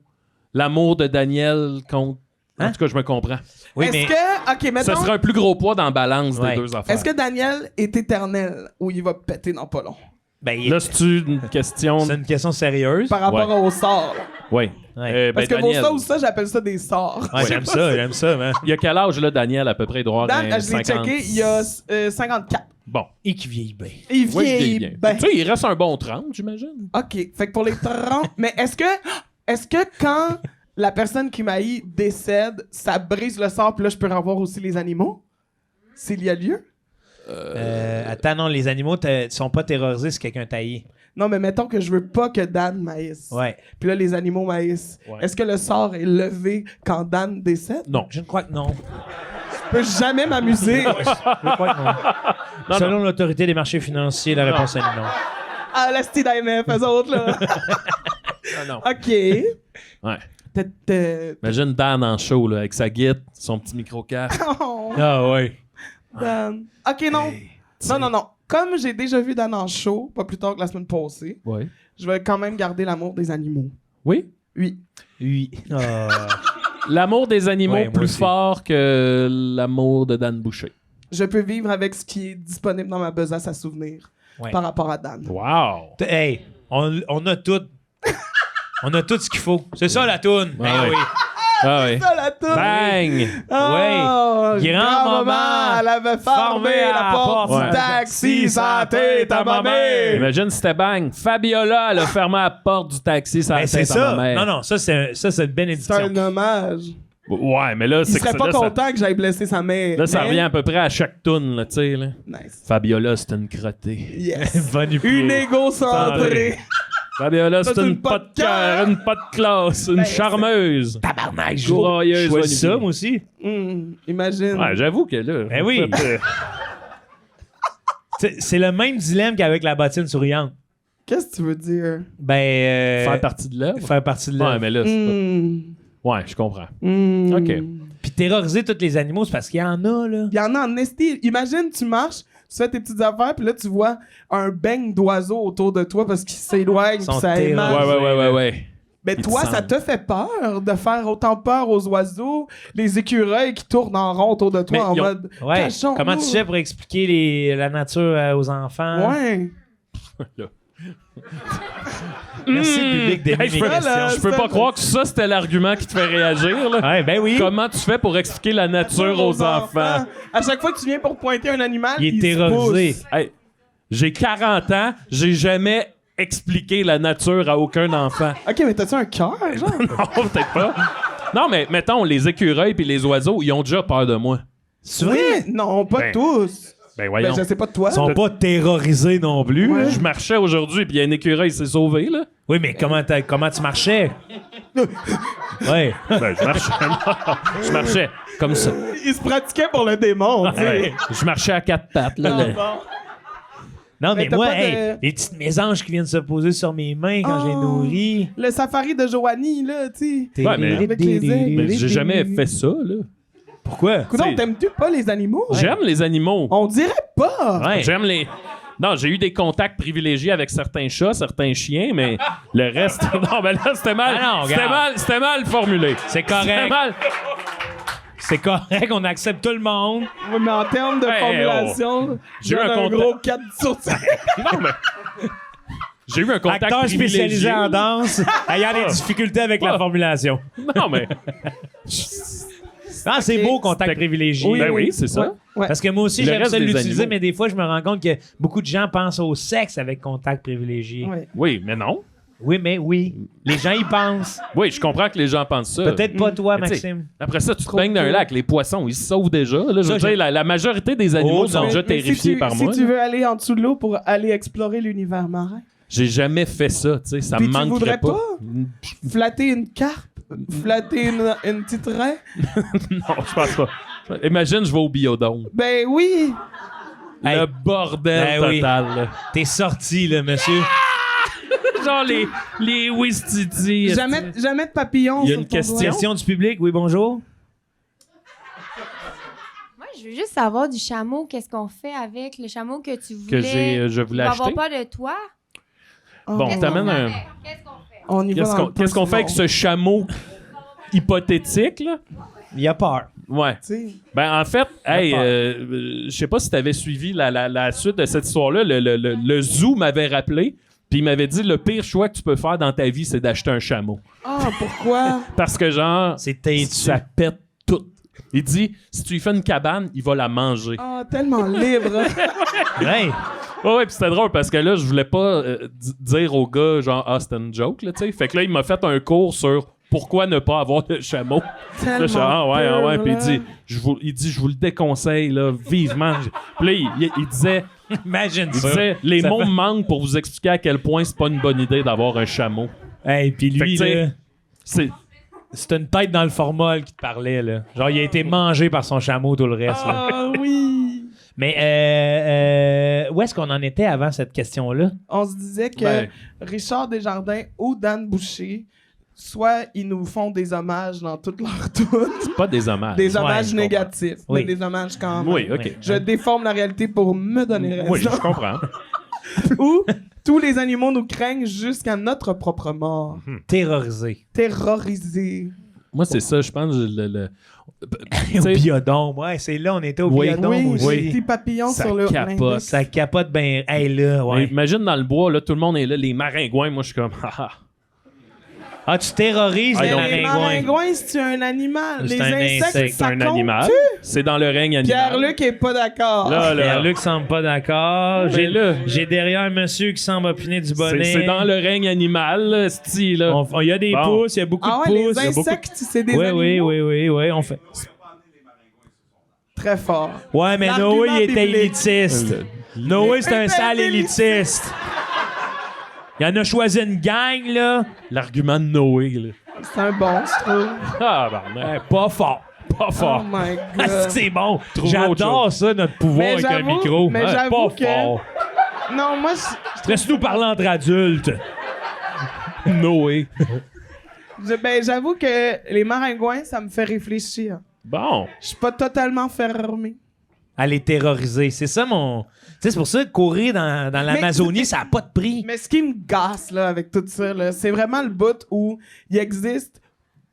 l'amour de Daniel contre... En
Hein?
tout cas, je me comprends.
Oui,
Est-ce
mais...
que... OK,
Ça
mettons...
serait un plus gros poids dans la balance
Ouais.
des deux affaires.
Est-ce que Daniel est éternel ou il va péter dans pas long?
Ben,
Là, c'est une question...
c'est une question sérieuse.
Par rapport
Ouais.
au sort. là.
Oui.
Ouais.
Parce que
Daniel,
pour ça ou ça, j'appelle ça des sorts.
Ouais, j'aime ça, man.
il y a quel âge, là, Daniel, à peu près? Il doit avoir
Dan,
un
je l'ai
50...
checké, il y a 54.
Bon.
Et qui vieillit bien.
Il
Oui, il
vieillit
vieillit bien.
ben.
Tu sais, il reste un bon 30, j'imagine.
OK, fait que pour les 30... Mais est-ce que quand la personne qui m'a haï décède, ça brise le sort, puis là, je peux revoir aussi les animaux? S'il y a lieu?
Attends, non, les animaux sont pas terrorisés si quelqu'un taillé.
Non, mais mettons que je veux pas que Dan m'haïsse.
Ouais.
Puis là, les animaux m'haïssent.
Ouais.
Est-ce que le sort est levé quand Dan décède?
Non.
Je ne crois que non.
Je peux jamais m'amuser.
Je crois que non.
Non,
Selon l'autorité des marchés financiers, la réponse est non.
Ah, la style d'AMF, eux autres, là.
non.
OK.
Ouais.
T'es-
Imagine Dan en show, là, avec sa guitare, son petit micro-casque.
Oh,
Ah ouais.
Dan. OK, non. Non. Comme j'ai déjà vu Dan en show, pas plus tard que la semaine passée,
Oui.
je vais quand même garder l'amour des animaux.
Oui?
Oui.
Oui. Ah.
L'amour des animaux
Ouais, moi
plus
aussi.
fort que l'amour de Dan Boucher.
Je peux vivre avec ce qui est disponible dans ma besace à souvenir
Ouais.
par rapport à Dan.
Wow!
Hey, on a tout. On a tout ce qu'il faut. C'est ça la toune. Ben
ouais.
oui.
Ah oui.
Ça, la toune!
Bang!
Oh,
Grand-maman,
elle avait fermé la porte
Ouais.
du taxi sans tête à ma mère.
Imagine si c'était bang. Fabiola, elle a fermé la porte du taxi sans
Ben, c'est
tête à
ça.
ma mère.
Non, ça, c'est une
C'est
bénédiction.
un hommage.
Ouais, mais là,
Il
c'est
serait
que
pas
là, ça-
content que j'aille blesser sa mère.
Là, ça
mais-
revient à peu près à chaque toune, là, tu sais, là.
Nice.
Fabiola, c'est une crottée.
Yes.
Va nous
Une
plier.
égocentrée.
Fabiola, c'est
C'est
une
une
pas de cœur, une pas de classe, une
Ben,
charmeuse.
Tabarnak, je
Courailleuse,
choisis ça,
Olivier.
moi aussi.
Imagine.
Ouais, j'avoue que là.
Ben oui. C'est le même dilemme qu'avec la bottine souriante.
Qu'est-ce que tu veux dire?
Ben.
Faire partie de l'œuvre.
Faire partie de
Ouais,
l'œuvre.
mais là, c'est pas. Ouais, je comprends.
Hmm.
OK.
Puis terroriser tous les animaux, c'est parce qu'il y en a, là.
Il y en a en esti. Imagine, tu marches, tu fais tes petites affaires, puis là, tu vois un beigne d'oiseaux autour de toi parce qu'ils s'éloignent,
Ils
puis
sont
ça émane.
Ouais.
Mais
Ils te
toi, ça
sentent.
te fait peur de faire autant peur aux oiseaux, les écureuils qui tournent en rond autour de toi
Mais
en
ils ont-
mode
Ouais.
cachons-nous.
Comment tu fais pour expliquer la nature aux enfants?
Ouais.
Merci, le public, d'aimer
Hey, je
mes
peux,
Voilà,
questions.
je peux pas croire que ça, c'était l'argument qui te fait réagir. Là.
Ouais, ben oui.
Comment tu fais pour expliquer la nature aux enfants?
À chaque fois que tu viens pour pointer un animal,
Il est
se
terrorisé.
pousse.
Hey, j'ai 40 ans, j'ai jamais expliqué la nature à aucun enfant.
Ok, mais t'as-tu un cœur, genre?
Non, peut-être pas. Non, mais mettons, les écureuils puis les oiseaux, ils ont déjà peur de moi.
C'est vrai?
Oui, non, pas
Ben,
tous.
Ben
Ben,
voyons.
je sais pas de toi.
Ils sont pas terrorisés non plus.
Ouais.
Je marchais aujourd'hui puis il y a un écureuil qui s'est sauvé, là.
Oui, mais comment tu marchais? Ouais.
Ben, je marchais. Je marchais comme ça.
Il se pratiquait pour le démon, tu sais.
Ouais. Je marchais à quatre pattes, là.
Ah,
là.
bon.
Non,
Mais
mais
t'as
moi,
pas de-
hey, les petites mésanges qui viennent se poser sur mes mains quand je les
Oh.
nourris.
Le safari de Joanie, là, tu sais.
Ouais, mais-
Avec les aigles.
Mais j'ai jamais fait ça, là.
Pourquoi?
Coudonc,
t'sais-
t'aimes-tu pas les animaux?
J'aime les animaux.
On dirait pas.
Ouais.
J'aime les. Non, j'ai eu des contacts privilégiés avec certains chats, certains chiens, mais le reste. Non, ben là, c'était mal.
Ah non, regarde.
C'était mal formulé.
C'est
C'était
correct.
mal.
C'est correct, on accepte tout le monde.
Ouais, mais en termes de
Hey,
formulation,
J'ai eu
donne
un
un
contact.
gros 4 sur 5.
Non, mais. J'ai eu un contact
Acteur
privilégié.
spécialisé en danse, ayant des difficultés avec la
Ah.
formulation.
Non, mais.
Ah, c'est
Ok.
beau, contact privilégié.
Ben oui, c'est ça.
Ouais.
Parce que moi aussi,
Le
j'aime
reste
ça
des
l'utiliser,
animaux.
mais des fois, je me rends compte que beaucoup de gens pensent au sexe avec contact privilégié.
Ouais.
Oui, mais non.
Oui, mais oui. Les gens y pensent.
Oui, je comprends que les gens pensent ça.
Peut-être pas toi,
Mais tu sais,
Maxime.
Après ça, tu te
Trop
baignes dans un
tôt.
lac. Les poissons, ils se sauvent déjà. Là, je
Ça,
veux dire,
j'ai-
la majorité des animaux
Oh,
sont
non.
déjà
Mais
terrifiés par moi.
Si tu veux aller en dessous de l'eau pour aller explorer l'univers marin,
J'ai jamais fait ça, tu sais. Ça
Puis
me
tu
manquerait
voudrais
pas.
pas? Flatter une carpe, flatter une petite raie,
Non, je pense pas. Imagine, je vais au biodôme.
ben oui.
Hey.
Le bordel
Ben oui.
total. là.
T'es sorti, là, monsieur.
Genre les Wistiti.
Jamais de papillons.
Il y a
sur
une
ton
question.
doigt.
Question du public, oui, bonjour.
Moi, je veux juste savoir du chameau, qu'est-ce qu'on fait avec le chameau que tu voulais.
Que je
Il
voulais
va
acheter.
avoir peur de toi.
Oh,
Bon,
Qu'est-ce
t'amènes
qu'on fait
un.
avec? Qu'est-ce qu'on fait?
On y va dans le
Qu'est-ce qu'on fait avec ce chameau hypothétique, là?
Il a peur.
Ouais.
Tu sais.
Ben, en fait, hey,
peur.
je sais pas si t'avais suivi la suite de cette histoire-là. Le zoo m'avait rappelé, puis il m'avait dit le pire choix que tu peux faire dans ta vie, c'est d'acheter un chameau.
Ah, pourquoi?
Parce que, genre,
C'est teintu.
ça pète tout. Il dit, si tu lui fais une cabane, il va la manger.
Ah, tellement libre.
Ouais.
Ouais, puis c'était drôle parce que là, je voulais pas dire au gars, genre, ah, c'était une joke, là, tu sais. Fait que là, il m'a fait un cours sur pourquoi ne pas avoir de chameau. Là, je suis, ah ouais. Puis il dit, je vous le déconseille, là, vivement. Puis là, il disait,
Imagine
il
ça.
disait, les
Ça
mots
fait-
me manquent pour vous expliquer à quel point c'est pas une bonne idée d'avoir un chameau.
Hey, puis lui,
Fait que, tu sais,
là,
C'est.
c'était une tête dans le formol qui te parlait, là. Genre, il a été mangé par son chameau, tout le reste, là.
Ah oui.
Mais où est-ce qu'on en était avant cette question-là?
On se disait que
Ben.
Richard Desjardins ou Dan Boucher, soit ils nous font des hommages dans toutes leurs toutes,
Pas des hommages.
des
Ouais,
hommages
je comprends.
négatifs,
Oui.
mais des hommages quand même.
Oui, ok.
Oui.
Je déforme la réalité pour me donner raison.
Oui, je comprends.
Ou tous les animaux nous craignent jusqu'à notre propre mort.
Terrorisé.
Terrorisés.
Moi, c'est ça, je pense. Tu
Au
sais,
biodôme, ouais, c'est là, on était au
Oui.
biodôme
Oui,
aussi.
j'ai des petits papillons
Ça
sur le
capote.
l'index.
Ça capote bien. Hey, là,
mais
ouais.
imagine dans le bois, là, tout le monde est là, les maringouins. Moi, je suis comme, haha.
Ah, tu terrorises
Ah,
les
donc-
Les
maringouins.
maringouins, c'est un animal.
C'est
Les
un
insectes,
insecte,
ça
C'est un
compte.
animal. C'est dans le règne animal.
Pierre-Luc est pas d'accord.
Là, là.
Pierre-Luc semble pas d'accord.
Mais
J'ai
là.
j'ai derrière un monsieur qui semble opiner du bonnet.
C'est dans le règne animal, là, c'ti, là.
Il y a des
Bon.
pouces, il y a beaucoup
Ah
de
ouais,
pouces.
les
il y a beaucoup de-
insectes, c'est des
Oui,
animaux
oui, on fait.
très forts.
Ouais, mais
L'argument
Noé, il était
biblique.
élitiste. Noé, c'est un
était
sale élitiste. Il en a choisi une gang, là.
L'argument de Noé, là.
C'est un bon, je trouve.
Ah, ben,
Pas fort.
pas
Oh
fort.
my
Ah,
god.
c'est bon.
Trouve autre
J'adore ça, notre pouvoir
Mais
avec un
j'avoue-
micro.
mais
Hein,
j'avoue
pas
que-
fort.
Non, moi,
Laisse-nous parler entre adultes.
Noé.
J'avoue que les maringouins, ça me fait réfléchir.
Bon.
Je suis pas totalement fermé.
À les terroriser. C'est ça mon. Tu sais, c'est pour ça que courir dans l'Amazonie, ça n'a pas de prix.
Mais ce qui me gasse là, avec tout ça, là, c'est vraiment le bout où il existe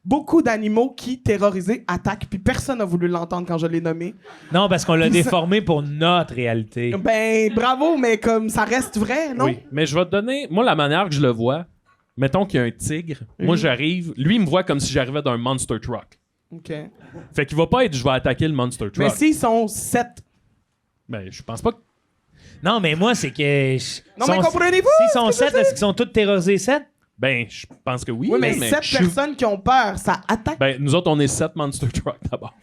beaucoup d'animaux qui, terrorisés, attaquent, puis personne n'a voulu l'entendre quand je l'ai nommé.
Non, parce qu'on l'a
Puis ça-
déformé pour notre réalité.
Ben, bravo, mais comme ça reste vrai, non?
Oui, mais je vais te donner, moi, la manière que je le vois, mettons qu'il y a un tigre, moi, j'arrive, lui, il me voit comme si j'arrivais d'un monster truck.
OK.
Fait qu'il va pas être, je vais attaquer le monster truck.
Mais s'ils sont 7.
Ben, je pense pas que...
Non, mais moi, c'est que.
Non, mais comprenez-vous?
S'ils sont
ce que je
7, est-ce qu'ils sont tous terrorisés 7?
Ben, je pense que oui.
Oui, mais
mais
7 personnes qui ont peur, ça attaque.
Ben, nous autres, on est 7 monster truck d'abord.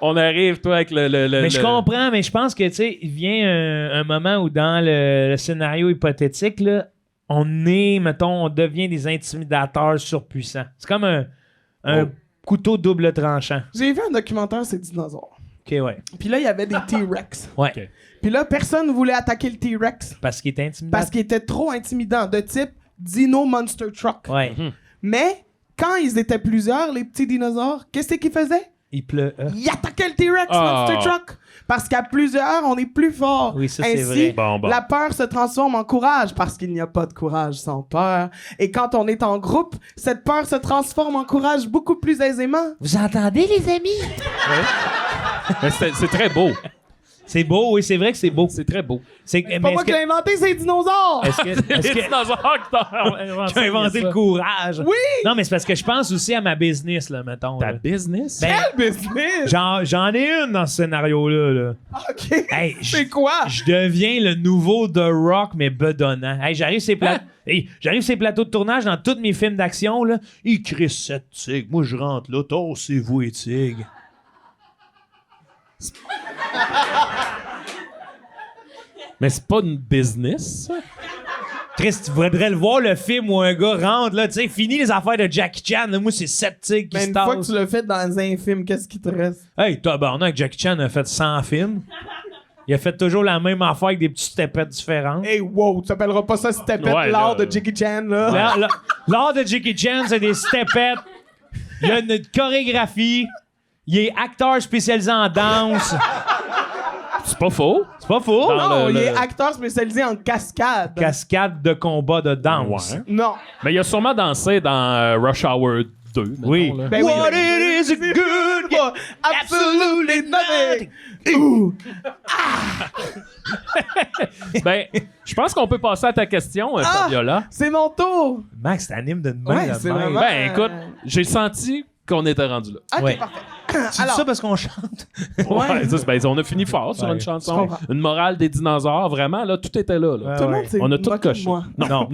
On arrive, toi, avec le
Mais je comprends, mais je pense que, tu sais, il vient un moment où dans le scénario hypothétique, là, on est, mettons, on devient des intimidateurs surpuissants. C'est comme un couteau double tranchant.
J'ai vu un documentaire sur les dinosaures.
OK, ouais.
Puis là, il y avait des T-Rex.
Ouais.
OK.
Puis là, personne voulait attaquer le T-Rex
Parce qu'il est intimidateur.
parce qu'il était trop intimidant, de type Dino Monster Truck.
Ouais.
Mais quand ils étaient plusieurs, les petits dinosaures, qu'est-ce qu'ils faisaient?
Il pleut.
Ils attaquaient le T-Rex
Ah.
Monster Truck. Parce qu'à plusieurs, on est plus fort.
Oui, ça, c'est
Ainsi,
vrai.
Bon.
la peur se transforme en courage parce qu'il n'y a pas de courage sans peur. Et quand on est en groupe, cette peur se transforme en courage beaucoup plus aisément.
Vous entendez, les amis?
Mais c'est très beau.
C'est beau, oui, c'est vrai que c'est beau.
C'est très beau.
C'est
Pas moi qui l'ai inventé, c'est les dinosaures!
Est-ce que, est-ce
Les
que
dinosaures
qui a inventé le courage?
Oui!
Non, mais c'est parce que je pense aussi à ma business, là, mettons.
Ta
là.
business?
Ben,
Quel business!
j'en ai une dans ce scénario-là. Là.
OK.
Hey,
C'est quoi?
Je deviens le nouveau The Rock, mais bedonnant. Hey, j'arrive sur ces plateaux de tournage dans tous mes films d'action. Là. Il crie cette tigre. Moi, je rentre là. Torsez-vous, et tigre.
Mais c'est pas une business, ça?
Chris, tu voudrais le voir, le film où un gars rentre, là, tu sais, fini les affaires de Jackie Chan. Là, moi, c'est 7 tigres qui
Mais
se
une fois que
tassent.
tu l'as fait dans un film, qu'est-ce qui te reste?
Hey, tabarnak, Jackie Chan a fait 100 films. Il a fait toujours la même affaire avec des petites stepettes différentes.
Hey, wow, tu t'appelleras pas ça Stepette,
Ouais,
l'art
là,
de Jackie Chan, là?
L'art de Jackie Chan, c'est des stepettes. Il y a une chorégraphie. Il est acteur spécialisé en danse.
C'est pas faux.
C'est pas faux.
Dans
Non,
le-
il est
le-
acteur spécialisé en cascade.
Cascade de combat de danse.
Ouais.
Non.
Mais il a sûrement dansé dans Rush Hour 2. mettons,
Oui.
là.
Ben
What
oui.
it is good
for absolutely nothing. Ouh.
Ben, je pense qu'on peut passer à ta question, Fabiola.
C'est mon tour.
Max, t'animes de main
Ouais,
de
c'est
même.
vraiment-
Ben, écoute, j'ai senti qu'on était rendu là.
Ok,
Ouais.
parfait.
Tu dis
Alors,
ça parce qu'on chante.
Ouais, ça, ben, on a fini fort sur
Ouais,
une
je
chanson.
comprends.
Une morale des dinosaures, vraiment, là, tout était là. là.
tout le monde s'est
On a tout
moqué de
coché.
moi.
Non.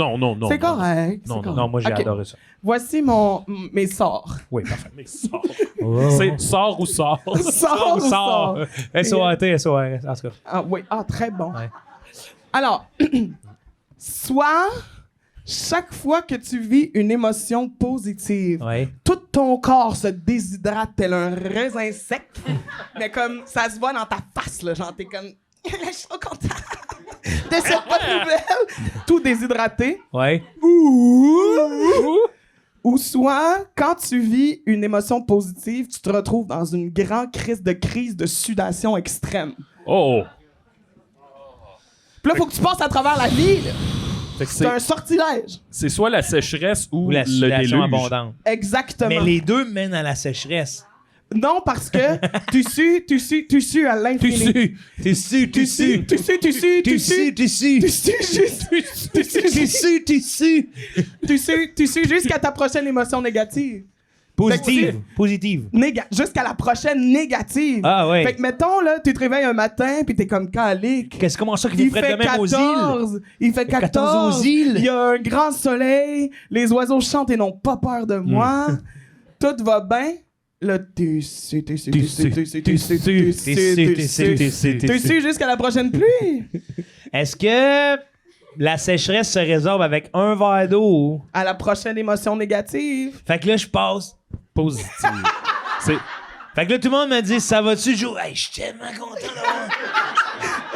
C'est correct.
Non,
c'est correct.
Non, moi, j'ai
Ok.
adoré ça.
Voici mes sorts.
Oui, parfait.
Mais sort. C'est sort ou sort.
Sors ou sors?
S-O-A-T, S-O-R-S. En tout cas.
Ah oui, très bon.
Ouais.
Alors, soit chaque fois que tu vis une émotion positive,
Ouais.
tout ton corps se déshydrate tel un raisin sec, mais comme ça se voit dans ta face, là, genre t'es comme « Je suis trop content de cette bonne nouvelle! » Tout déshydraté.
Ouais.
Ou soit, quand tu vis une émotion positive, tu te retrouves dans une grande crise de sudation extrême.
Oh.
Puis là, faut que tu passes à travers la vie. là.
Fait que
C'est un sortilège.
c'est soit la sécheresse ou
Ou la
le
sudation
déluge.
abondante.
Exactement.
Mais les deux mènent à la sécheresse.
Non, parce que tu sues à l'infini.
Tu sues
Tu sues jusqu'à ta prochaine émotion négative.
Positive. Positive.
Jusqu'à la prochaine négative.
Ah ouais.
Fait que, mettons, là, tu te réveilles un matin, puis t'es comme calique.
Comment ça qu'il
Il
fait
fait
de même aux îles?
14. Il fait 14.
aux îles.
Il y a un grand soleil. Les oiseaux chantent et n'ont pas peur de moi. Tout va bien. Là, tu sues jusqu'à la prochaine pluie.
Est-ce que la sécheresse se résorbe avec un verre d'eau?
À la prochaine émotion négative.
Fait que là, je passe.
Positive. C'est
Fait que là, tout le monde me dit, ça va-tu, Joe? Hey, je suis tellement content d'avoir...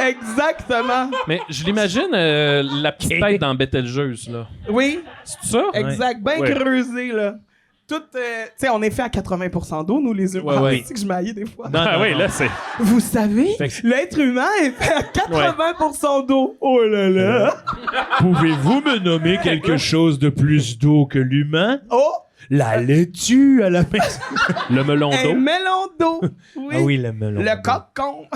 Exactement.
Mais je l'imagine, la petite tête dans Betelgeuse, là.
Oui,
C'est ça?
exact. Bien
Ouais.
creusé, là. Tout, tu sais, on est fait à 80% d'eau, nous, les humains.
Ouais, ouais.
C'est que je m'haillais des fois.
Non,
Ah
non,
oui,
non.
là, c'est...
Vous savez,
Fait que-
l'être humain est fait à 80% d'eau. Oh là là.
Pouvez-vous me nommer quelque chose de plus d'eau que l'humain?
Oh,
La laitue à la maison.
Le melon
un
d'eau.
melon d'eau. Oui.
Ah oui, le melon.
Le cocon.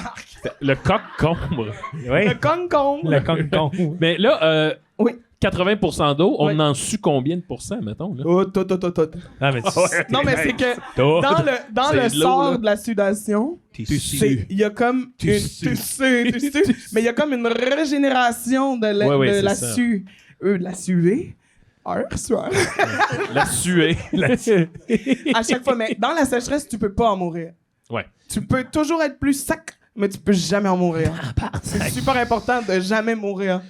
Le coq-combre.
Oui.
Le concombre.
Le concombre.
Mais là,
Oui.
80% d'eau, on
Ouais.
en su combien de pourcents, mettons, là?
Oh, tot.
Ah, mais
Non, mais c'est que
Toi,
dans
C'est
le
de l'eau,
sort
là.
de la sudation,
t'es
il y a comme
Tu
une
sues.
mais il y a comme une régénération de la,
Ouais, ouais,
de
c'est
la
ça.
de la suée. Sueur.
La suée.
À chaque fois, mais dans la sécheresse, tu peux pas en mourir.
Ouais.
Tu peux toujours être plus sec, mais tu peux jamais en mourir. C'est super important de jamais mourir.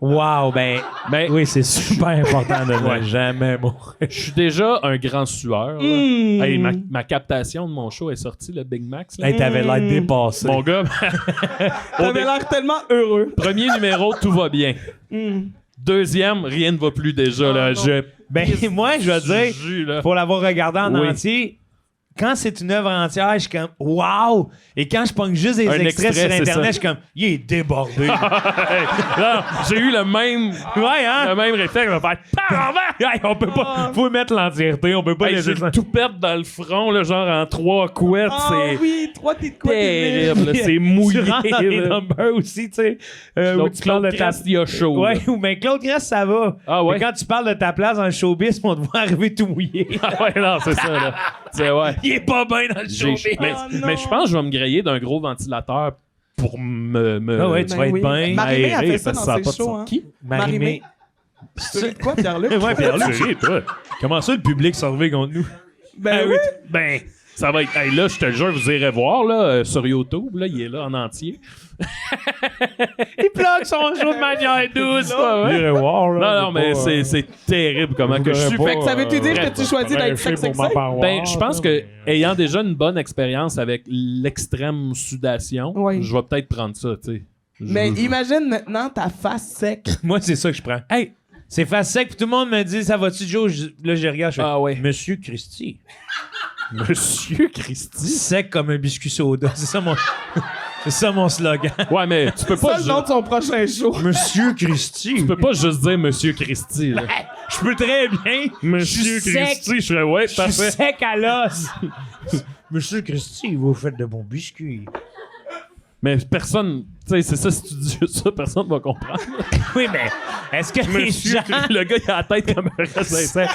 Wow, ben oui, c'est super important de
Ouais.
ne jamais mourir.
Je suis déjà un grand sueur. là.
Mm.
Hey, ma captation de mon show est sortie, le Big Max. Là.
Hey, t'avais l'air dépassé.
Mon gars,
T'avais l'air tellement heureux.
premier numéro, tout va bien.
Mm.
Deuxième, rien ne va plus déjà. Là.
Ben, moi, je veux dire,
Jus, là.
pour l'avoir regardé en
Oui.
entier, quand c'est une œuvre entière, je suis comme wow! Et quand je pogne juste des
Un
extraits
extrait,
sur
c'est
Internet,
ça.
je suis comme il est débordé.
Non, j'ai eu le même réflexe. Je vais faire tabarnak!
Hey, on peut pas. Faut mettre l'entièreté, on peut pas
Hey,
laisser
j'ai
ça.
le toupette dans le front, là, genre en 3 couettes.
Ah
C'est
oui, 3 petites couettes.
terrible. là, C'est mouillé.
Tu rentres dans les
là.
numbers aussi, tu sais. Où
Donc,
tu parles de ta.
Crest, il a chaud.
Ouais,
là.
mais Claude Crest, ça va.
Ah ouais?
Mais quand tu parles de ta place dans le showbiz, on te voit arriver tout mouillé.
Ah ouais, non, c'est ça. Là. C'est ouais.
Il est pas bien dans le
J'ai-
showbiz.
mais,
Oh, non.
mais je pense que je vais me griller d'un gros ventilateur pour me
Ah ouais, tu vas être bien
Marie-Mé a
aéré,
fait ça
parce
dans
que ça a
ses
pas de
shows.
sens.
Hein.
Qui?
Marie-Mé. C'est quoi, Pierre-Luc?
Ouais, Pierre-Luc.
Sérieux, toi?
Comment ça, le public s'en revient contre nous?
Ben oui.
Ben, ça va être. Hey, là, je te le jure, vous irez voir là, sur YouTube. Là, il est là en entier.
Il plug son show de manière douce.
Ouais, ouais.
voir, là.
Non, mais c'est terrible comment que je suis.
Fait que ça veut-tu dire
bref,
que tu choisis d'être sexy?
Ben, je pense que, ayant déjà une bonne expérience avec l'extrême sudation,
Oui.
je vais peut-être prendre ça, tu sais.
Mais imagine maintenant ta face sec.
Moi, c'est ça que je prends. Hey, c'est face sec, puis tout le monde me dit ça va-tu, Joe? Là, je regarde, je fais
Ah ouais.
Monsieur Christy.
Monsieur Christy.
Sec comme un biscuit soda. C'est ça mon. C'est ça mon slogan.
Ouais, mais tu peux
Ça,
pas,
le nom de son prochain show.
Monsieur Christy.
tu peux pas juste dire Monsieur Christy. Là.
Je peux très bien.
Monsieur
Je suis sec.
Christy, je serais ouais,
Je suis
parfait.
sec à l'os. Monsieur Christy, vous faites de bons biscuits.
Mais personne, tu sais, c'est ça, si tu dis juste ça, personne va comprendre.
Oui, mais est-ce que les
Monsieur,
gens
le gars, il a la tête comme un raisin.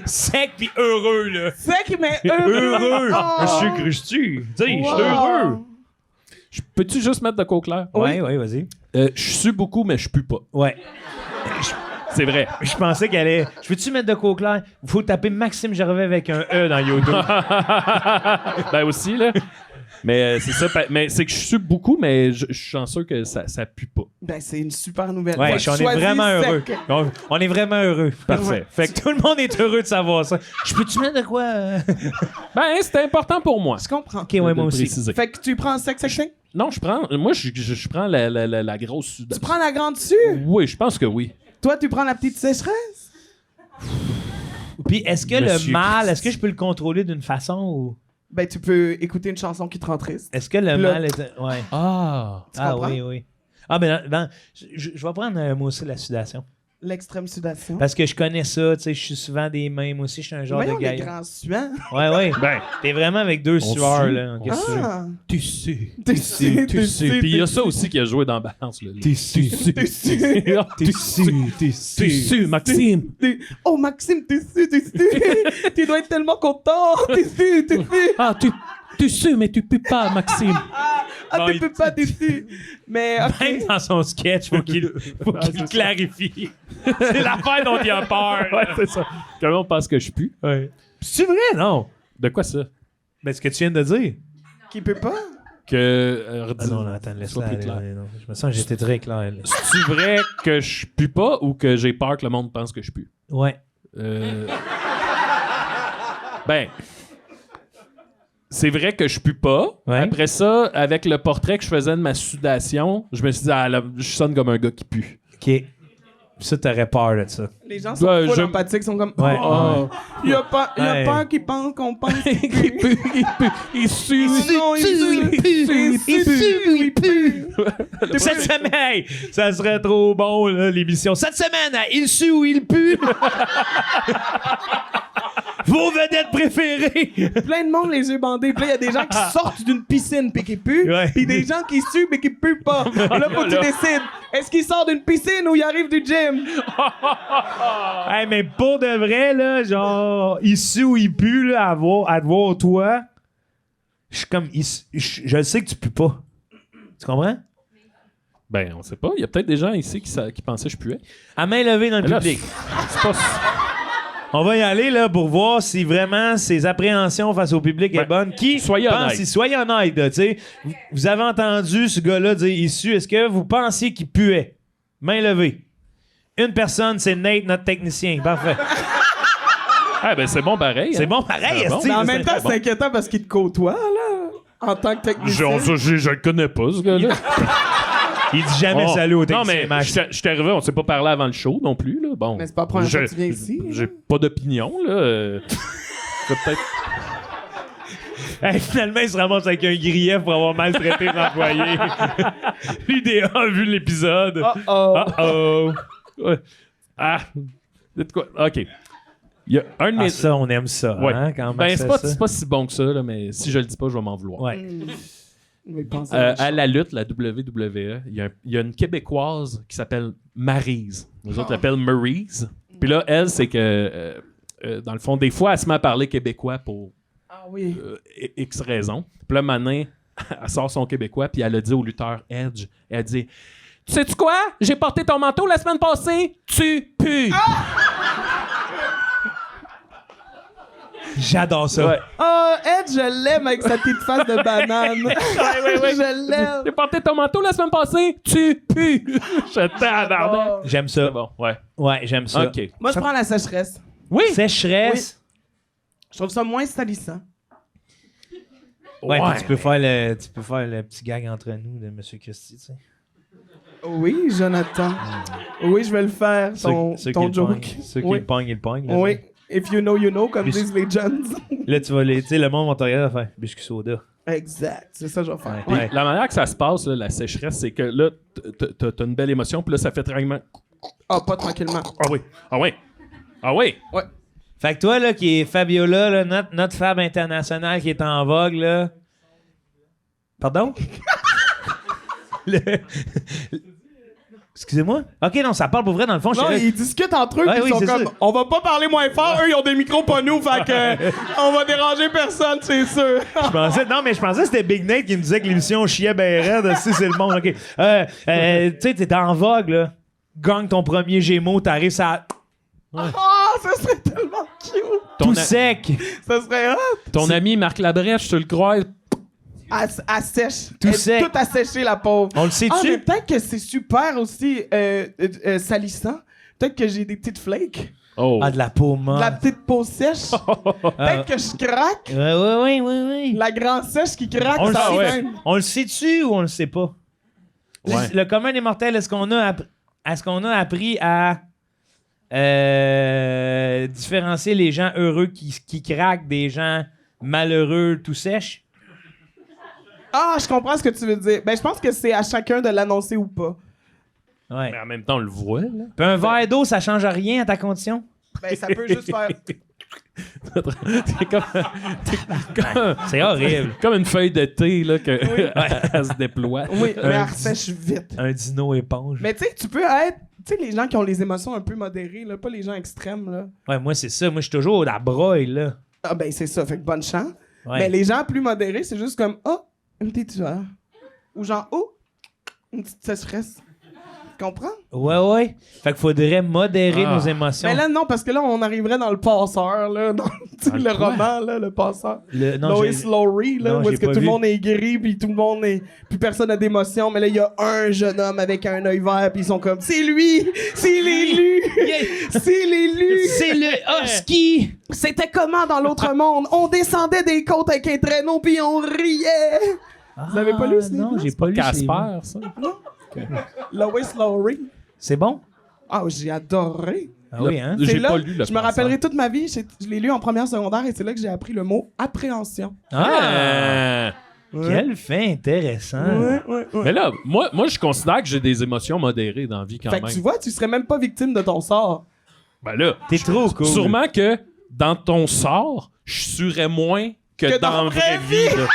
sec puis heureux, là?
Sec, mais heureux.
Heureux.
Oh.
Monsieur Christy. Tu sais, je suis
Wow.
heureux.
Peux-tu juste mettre de quoi clair?
Ouais, ouais, vas-y.
Je sue beaucoup, mais je pue pas.
Ouais.
C'est vrai.
Je pensais qu'elle allait. Je peux-tu mettre de quoi clair? Faut taper Maxime Gervais avec un E dans YouTube.
Ben aussi, là. Mais c'est ça. Mais c'est que je sue beaucoup, mais je suis chanceux que ça pue pas.
Ben, c'est une super nouvelle.
Ouais,
Moi,
on est
choisis
vraiment
sec.
heureux. On est vraiment heureux.
Parfait.
Fait que tout le monde est heureux de savoir ça. Je peux-tu mettre de quoi?
Ben, c'est important pour moi.
Je comprends.
Ok, ouais,
de
moi aussi.
préciser.
Fait que tu prends sec.
Non, je prends. Moi, je prends la grosse
Tu
sudation.
prends la grande dessus.
Oui, je pense que oui.
Toi, tu prends la petite sécheresse.
Puis est-ce que
Monsieur
le mal,
Christ.
est-ce que je peux le contrôler d'une façon ou.
Ben, tu peux écouter une chanson qui te rend triste.
Est-ce que le
Là-
mal est. Ouais.
Ah.
Tu
Ah
comprends?
oui, oui. Ah, ben, je vais prendre moi aussi la sudation.
L'extrême sudation.
Parce que je connais ça, tu sais, je suis souvent des mêmes. Moi aussi, je suis un genre
Voyons
de
les
gars.
grands suants.
Ouais, ouais.
Ben,
T'es vraiment avec deux
On
sueurs,
sue.
là. Qu'est-ce que tu veux?
Ah,
tu sais.
tu sais.
Puis il y a ça aussi qui a joué dans Balance. Là.
Tu sais.
Tu sais, Maxime.
Oh, Maxime, tu sais. Tu dois être tellement content. Tu sais.
Ah, tu sais, mais tu peux pas, Maxime.
Ah,
Bon,
tu
il-
peux pas décider. Mais,
Même dans son sketch, faut qu'il clarifie. C'est l'affaire dont il a peur.
Ouais, c'est ça. Comment on pense que je pue?
Ouais. C'est vrai, non?
De quoi ça?
Ben, ce que tu viens de dire.
qui peut pas?
Que.
Ah non, attends, laisse-la
Sois plus
aller,
clair.
ouais, non. Je me sens que j'étais très clair. Là.
C'est vrai que je pue pas ou que j'ai peur que le monde pense que je pue?
Ouais.
Ben. c'est vrai que je pue pas.
Ouais.
Après ça, avec le portrait que je faisais de ma sudation, je me suis dit, je sonne comme un gars qui pue.
OK. Ça, t'aurais peur de ça.
Les gens sont
Ouais,
full empathiques, sont comme
Ouais.
oh, il y a pas
Ouais.
peur qu'ils pensent qu'on pense qu'il
Il
pue.
pue, il sue.
Non, il pue.
Cette semaine, hey, ça serait trop bon, là, l'émission. Cette semaine, à il sue ou il pue? Vos vedettes préférées!
Plein de monde les yeux bandés. Puis là, il y a des gens qui sortent d'une piscine puis qui puent.
Ouais.
Puis des gens qui suent mais qui puent pas. Là, faut que tu décides. Est-ce qu'il sort d'une piscine ou il arrive du gym?
Hey, mais pour de vrai, là, genre, il sue ou il pue, là, à te voir toi, je suis comme, je sais que tu pues pas. Tu comprends?
Ben, on sait pas. Il y a peut-être des gens ici qui pensaient que je puais.
À main levée dans le
Mais là,
public.
c'est pas...
On va y aller là pour voir si vraiment ses appréhensions face au public est bonne. Qui
soyez
pense,
honnête.
soyez honnête, là, tu sais. Vous avez entendu ce gars-là dire issu. Est-ce que vous pensiez qu'il puait? Main levée. Une personne, c'est Nate, notre technicien. Parfait.
Ah, ben, c'est bon pareil.
C'est
hein.
bon pareil,
Ah, bon.
esti.
Mais en même temps,
Bon.
c'est inquiétant parce qu'il te côtoie, là, en tant que technicien.
Je le connais pas, ce gars-là.
Il dit jamais
Oh.
salut au
Non,
technicien.
mais
Max.
je suis arrivé, on s'est pas parlé avant le show non plus, là. Bon.
Mais c'est pas la première fois que tu viens ici,
J'ai
là.
pas d'opinion, là. Peut-être.
Hey, finalement, il se ramasse avec un grief pour avoir maltraité l'employé. L'idéal a vu l'épisode.
Oh.
Oh.
Ouais. Ah. Dites quoi? OK. Il y a un de mes.
Ah, ça, on aime ça,
Ouais.
hein, quand
Ben,
Max
c'est
fait
pas,
ça.
c'est pas si bon que ça, là, mais si je le dis pas, je vais m'en vouloir.
Ouais.
Mais pensez à
À la lutte, la WWE, il y a une Québécoise qui s'appelle Maryse. Nous autres l'appellent Maryse. Puis là, elle, c'est que, dans le fond, des fois, elle se met à parler québécois pour
Ah oui.
X raisons. Puis là, maintenant, elle sort son québécois, puis elle a dit au lutteur Edge, elle dit « Tu sais-tu quoi? J'ai porté ton manteau la semaine passée, tu pues!
J'adore ça.
Ouais.
Oh, Ed, je l'aime avec sa petite face de banane. Je l'aime.
J'ai porté ton manteau la semaine passée, tu pues! Je t'abarde.
Oh.
J'aime ça.
C'est bon, ouais.
Ouais, j'aime ça.
OK.
Moi, je prends la sécheresse.
Oui!
Sécheresse.
Je trouve ça moins salissant.
Ouais,
Ouais.
puis tu peux faire le petit gag entre nous de M. Christie, tu sais.
Oui, Jonathan. Oui, je vais le faire, ton
Ceux
ton
qui
joke.
le pognent, ceux qui
Oui.
le pognent, ils le pognent. là.
Oui. If you know, you know, comme
Bis-
disent les jeunes.
Là, tu vas tu sais, le monde va te regarder et faire biscuit soda.
Exact. C'est ça que je vais faire.
Ouais.
Ouais.
La manière que ça se passe, là, la sécheresse, c'est que là, t'as une belle émotion, puis là, ça fait tranquillement.
Ah, pas tranquillement.
Ah oui, ah oui, ah oui.
Fait que toi, là, qui est Fabiola, là, notre Fab international qui est en vogue, là. Pardon? Le- Excusez-moi? Ok, non, ça parle pour vrai, dans le fond.
Non,
j'étais là-
ils discutent entre eux,
Ouais,
puis
oui,
ils sont
c'est
comme,
ça.
on va pas parler moins fort, eux, ils ont des micros pas nous, fait que on va déranger personne, c'est sûr.
Je pensais que c'était Big Nate qui me disait que l'émission chiait ben raide. Si c'est le monde, ok. Tu sais, t'es en vogue, là. Gagne ton premier Gémeaux, t'arrives à
Ah, ça serait tellement cute.
tout sec.
Ça serait hot.
Ton ami Marc Labrèche, tu le crois?
Elle sèche.
Tout
Elle est
sec.
toute asséchée, la pauvre.
On le
Ah, mais
sait-tu?
peut-être que c'est super aussi salissant. Peut-être que j'ai des petites flakes.
Oh.
Ah, de la peau
De
morte.
la petite peau sèche. Peut-être que je craque.
Oui.
La grande sèche qui craque,
On le
ça
sait.
même.
On le sait-tu ou on le sait pas?
Ouais.
Le commun des mortels, est-ce qu'on a appris à différencier les gens heureux qui craquent des gens malheureux tout sèches?
Ah, je comprends ce que tu veux dire. Ben, je pense que c'est à chacun de l'annoncer ou pas.
Ouais.
Mais en même temps, on le voit, là.
Puis un verre d'eau, ça change rien à ta condition?
Ben, ça peut juste faire.
T'es comme
C'est horrible.
comme une feuille de thé, là, que elle se déploie.
Oui, mais elle ressèche vite.
Un dino éponge.
Mais tu sais, tu peux être. Tu sais, les gens qui ont les émotions un peu modérées, là, pas les gens extrêmes, là.
Ouais, moi, c'est ça. Moi, je suis toujours à la broye, là.
Ah, ben, c'est ça. Fait que bonne chance.
Ouais.
Mais les gens plus modérés, c'est juste comme, oh, une petite sueur. Ou genre, oh, une petite sécheresse. comprends?
Ouais. Fait qu'il faudrait modérer
Ah.
nos émotions.
Mais là, non, parce que là, on arriverait dans le passeur, là, dans tu sais, le
quoi?
roman, là, le passeur.
Non,
Lois
j'ai-
Lowry, là,
non,
où
j'ai
est-ce que
pas
tout le
vu.
monde est gris, puis tout le monde est... Puis personne n'a d'émotion, mais là, il y a un jeune homme avec un œil vert, puis ils sont comme, c'est lui! C'est l'élu! C'est l'élu!
C'est le husky!
C'était comment dans l'autre monde? On descendait des côtes avec un traîneau, puis on riait! Vous avez pas lu ce
Non,
livre-là?
j'ai pas lu ce livre.
Casper, ça.
Lois Lowry.
C'est bon?
Ah, j'ai adoré!
Ah oui, hein?
C'est
J'ai
là,
pas lu le
je me rappellerai toute ma vie. Je l'ai lu en première secondaire et c'est là que j'ai appris le mot appréhension.
Ah.
Quel fait intéressant.
Ouais.
Mais là, moi, je considère que j'ai des émotions modérées dans la vie quand
Fait que
même.
tu vois, tu serais même pas victime de ton sort.
Ben là,
T'es trop cool.
sûrement que dans ton sort, je suerais moins que dans la vraie vie. là.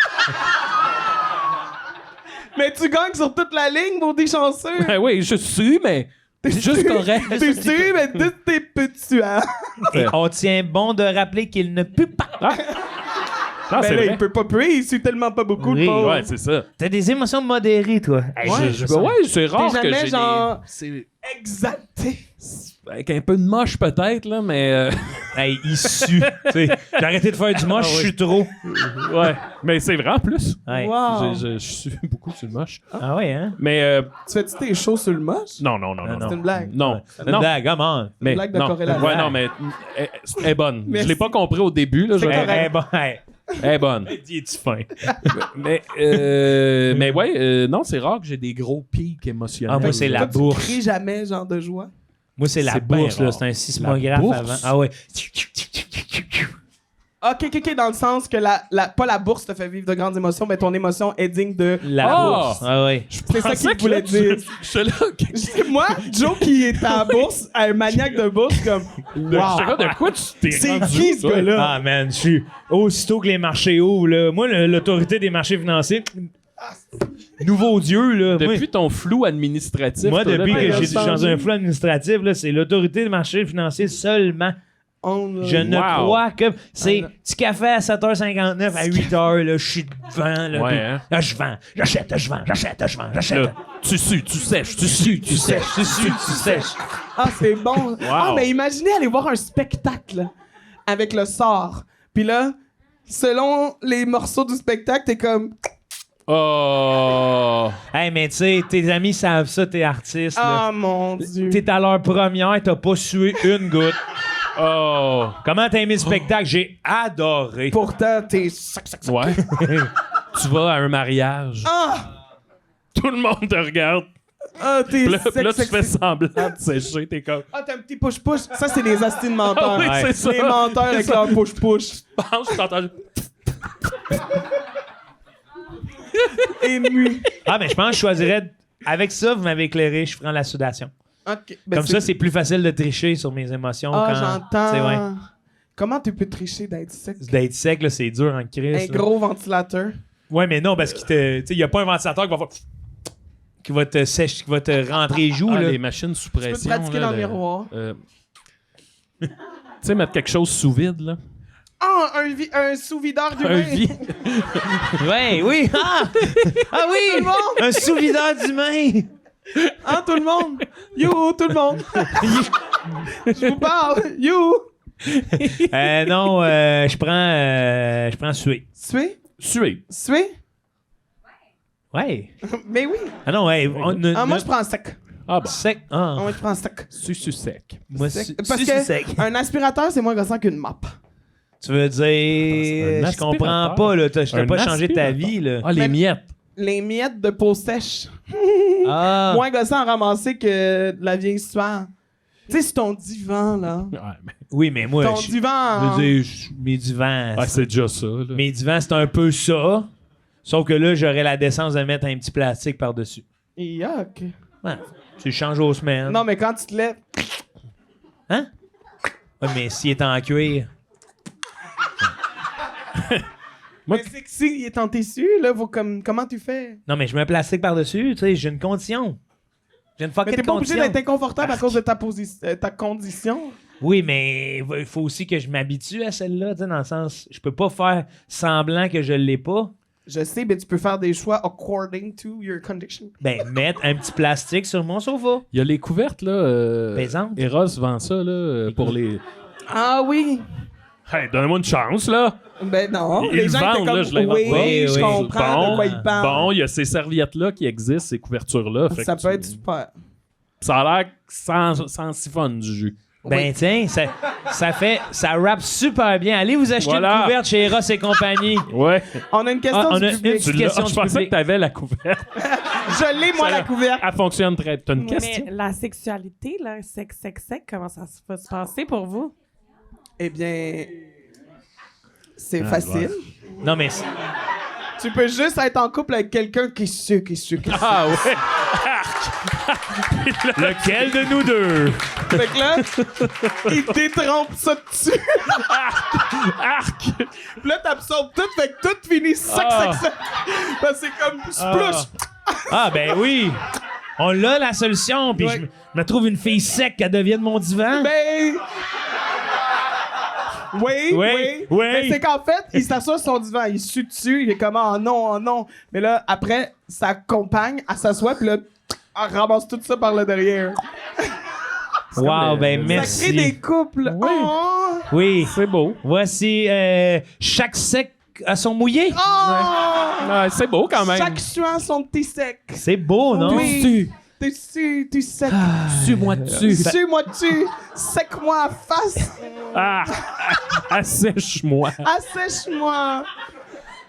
Mais tu gagnes sur toute la ligne, maudit chanceux.
Ben oui, je suis, mais c'est juste correct.
T'es sûr, mais tout tes petits hein.
Et on tient bon de rappeler qu'il ne pue pas.
Non,
Ben
c'est
là,
vrai.
il peut pas puer, il suit tellement pas beaucoup
Oui,
le pauvre.
Ouais, c'est ça.
T'as des émotions modérées, toi. Hey,
Ouais,
C'est rare
T'es
que
jamais
j'ai
genre-
c'est
Exalté.
avec un peu de moche peut-être là, mais
Hey, il sue. Tu sais, j'ai arrêté de faire du moche, je suis trop.
ouais, mais c'est vrai en plus.
Ouais.
Wow.
Je suis beaucoup sur le moche.
Ah ouais, hein?
Mais
Tu fais-tu tes shows sur le moche?
non.
C'est une blague.
Non.
Une blague, comment?
Mais
blague de
non.
corrélation.
Ouais, non, mais elle est bonne.
Merci.
Je l'ai pas compris au début là, je-
correct.
Eh bon, hey.
elle est bonne.
Dis-tu fin?
mais ouais, non, c'est rare que j'ai des gros pics émotionnels.
Ah, moi, c'est la
Toi, tu
bourse.
cries jamais, genre de joie.
Moi, c'est la
C'est bien
bourse, là.
rare.
C'est un sismographe
La bourse?
avant. Ah ouais.
Ok, dans le sens que pas la bourse te fait vivre de grandes émotions, mais ton émotion est digne de...
La
Ah!
bourse. Ah ouais.
C'est ça qu'il voulait dire.
Je là,
Moi, Joe qui est à la bourse, un maniaque de bourse, comme... Wow!
de quoi tu t'es
C'est
rendu,
qui ce
toi?
gars-là?
Ah, man, je suis. Aussitôt que les marchés ouvrent, là. Moi, l'autorité des marchés financiers. Nouveau dieu, là.
Depuis ton flou administratif.
Moi,
toi,
depuis
là,
que
ben,
j'ai
là,
dans un flou administratif, là, c'est l'autorité des marchés financiers seulement. Je ne
Wow.
crois que c'est
Ah, non.
petit café à 7h59 à 8h, là, je suis devant, là.
Ouais,
puis-
hein?
Là, je vends, j'achète.
Là, tu sues, tu sèches, tu sues, tu sèches.
Tu sèches.
Ah, c'est bon. Ah, mais imaginez aller voir un spectacle avec le sort. Puis là, selon les morceaux du spectacle, t'es comme...
Oh.
Hey, mais tu sais, tes amis savent ça, t'es artiste, là.
Ah, mon Dieu.
T'es à l'heure première, t'as pas sué une goutte.
Oh.
Comment t'as aimé le spectacle? J'ai adoré.
Pourtant, t'es...
Ouais. Tu vas à un mariage.
Ah!
Tout le monde te regarde.
Ah, t'es
Puis là,
sec,
tu
sec,
fais
sec.
semblant de sécher. T'es comme.
Ah, t'as un petit push-push. Ça, c'est les astis de menteurs.
Ah oui,
Ouais.
c'est ça.
Les menteurs avec leur push-push.
Pense, je t'entends.
Ému.
Ah, mais je pense que je choisirais. Avec ça, vous m'avez éclairé, je prends la sudation.
OK. Ben,
Comme ça, c'est plus facile de tricher sur mes émotions.
Ah,
quand,
j'entends.
tu sais, ouais.
Comment tu peux tricher d'être sec?
D'être sec, là, c'est dur en crise.
Un gros ventilateur.
Ouais, mais non, parce qu'il y a pas un ventilateur qui va faire. Qui va te sècher, qui va te rentrer les joues,
Ah,
là.
les machines sous
Tu peux
pression.
te pratiquer
là,
dans le miroir.
Tu sais, mettre quelque chose sous vide, là.
Ah, un sous-videur
Un
d'humain.
vide.
Ouais, oui. Ah, ah oui!
Tout le monde.
Un sous-videur d'humain!
Ah, tout le monde. You, tout le monde. Je vous parle. You.
Non, je prends suer.
Sué?
Suer.
Sué?
Ouais.
Mais oui.
Ah non, ouais.
Ah, moi, je prends sec.
Ah bon.
Sec.
Ah,
Ah.
moi, je prends sec.
Su sec.
Moi,
Sec. Parce
su-
que
sec.
un aspirateur, c'est moins gossant qu'une map.
Tu veux dire.
Un
Je comprends
aspirateur.
pas, là. Je t'ai
Un
pas changé ta
aspirateur.
vie, là.
Ah, les
Mais-
miettes.
Les miettes de peau sèche.
Ah.
Moins gossant à ramasser que de la vieille sueur. Tu sais, c'est ton divan, là.
Ouais, mais...
Oui, mais moi.
Ton
je
divan.
veux dire, mes divans.
Ah, c'est déjà ça, là.
Mes divans, c'est un peu ça. Sauf que là, j'aurais la décence de mettre un petit plastique par-dessus.
Yuck.
Ouais, tu le changes aux semaines.
Non, mais quand tu te lèves.
Hein? Ouais, mais s'il est en cuir.
Moi-
Mais c'est que s'il est en tissu, là, comment tu fais?
Non, mais je mets un plastique par-dessus. Tu sais, j'ai une condition. J'ai une
Mais
fucking
t'es pas obligé
condition.
d'être inconfortable à cause de ta condition.
Oui, mais il faut aussi que je m'habitue à celle-là, tu sais, dans le sens, je peux pas faire semblant que je l'ai pas.
Je sais, mais tu peux faire des choix according to your condition.
Ben, mettre un petit plastique sur mon sofa.
Il y a les couvertes, là.
Pesante.
Eros vend ça, là, pour les.
Ah oui!
Hey, donne-moi une chance, là.
Ben non,
Ils
les
le
gens étaient
vendent,
comme,
là, je l'invente
oui,
pas.
Oui,
je
oui.
comprends de quoi ils parlent.
Bon, il y a ces serviettes-là qui existent, ces couvertures-là. Fait
Ça
que
peut être super.
Ça a l'air sans siphonne du jus.
Ben tiens, ça rappe super bien. Allez vous acheter
Voilà.
une couverte chez Eros et compagnie.
Ouais.
On a une question
Ah, on
du
a une
public.
petite question
Je
du
pensais
public.
que t'avais la couverte.
Je l'ai, moi, la couverte.
Elle fonctionne très. T'as une question?
Mais la sexualité, là, sexe, comment ça va se passer pour vous?
Eh bien, c'est facile.
Non, mais
Tu peux juste être en couple avec quelqu'un qui suce.
Ah ouais.
lequel de nous deux?
Fait que là, il détrempe ça dessus.
Arc!
Puis là, t'absorbes tout, fait que tout finit sac. Ben, c'est comme splouche.
Ah, ben oui. On l'a, la solution. Puis
Ouais.
je me trouve une fille sec qui devienne mon divan.
Ben. Oui.
Oui.
Mais c'est qu'en fait, il s'assoit sur son divan, il sue dessus, il est comme oh non. Mais là, après, sa compagne, elle s'assoit, puis là, elle ramasse tout ça par le derrière.
Wow, ben
Ça
merci.
crée des couples.
Oui.
Oh!
Oui.
C'est beau.
Voici chaque sec à son mouillé.
Oh!
Ouais, c'est beau quand même.
Chaque suant son petit sec.
C'est beau, non?
Oui. Tu sec.
Suis-moi dessus.
Suis-moi dessus. Sec-moi à face.
Ah! Assèche-moi.
Assèche-moi.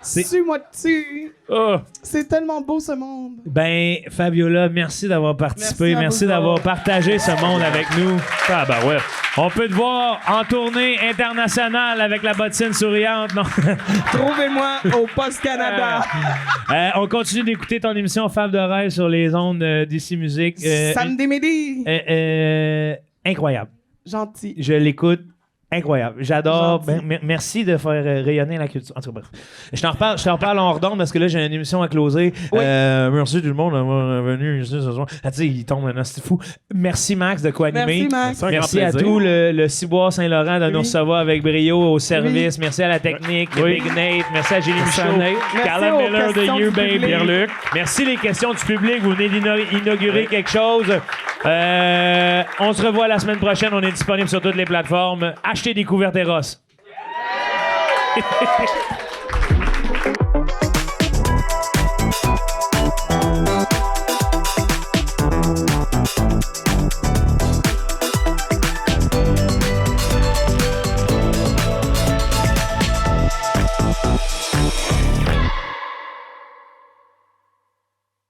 C'est-
Suis-moi dessus.
Ah!
C'est tellement beau ce monde.
Ben, Fabiola, merci d'avoir participé.
Merci à
Merci
vous
d'avoir
autres.
partagé ce monde avec nous.
Ah ben ouais.
On peut te voir en tournée internationale avec la bottine souriante. Non.
Trouvez-moi au Post Canada.
On continue d'écouter ton émission Fab de rêve sur les ondes d'ici Musique.
Samedi midi.
Incroyable.
Gentil.
Je l'écoute. Incroyable. J'adore.
Gentil.
Merci de faire rayonner la culture. En tout cas, bref. Je t'en reparle en redonde parce que là, j'ai une émission à closer.
Oui.
Merci tout le monde d'avoir venu ici ce soir. Ah, tu sais, il tombe un c'est fou. Merci, Max, de co-animer.
Merci, Max.
C'est un
Merci
grand
à
plaisir.
tout le Ciboire Saint-Laurent de nous
Oui.
recevoir avec brio au service. Merci à la technique,
Oui.
Big Nate. Merci à Julie
Merci à
Michaud.
Nate.
Carla
aux
Miller de
questions
You
du
Baby.
public.
Pierre-Luc.
Merci les questions du public. Vous venez d'inaugurer quelque chose. On se revoit la semaine prochaine. On est disponible sur toutes les plateformes. Achetez des couvertes Eros.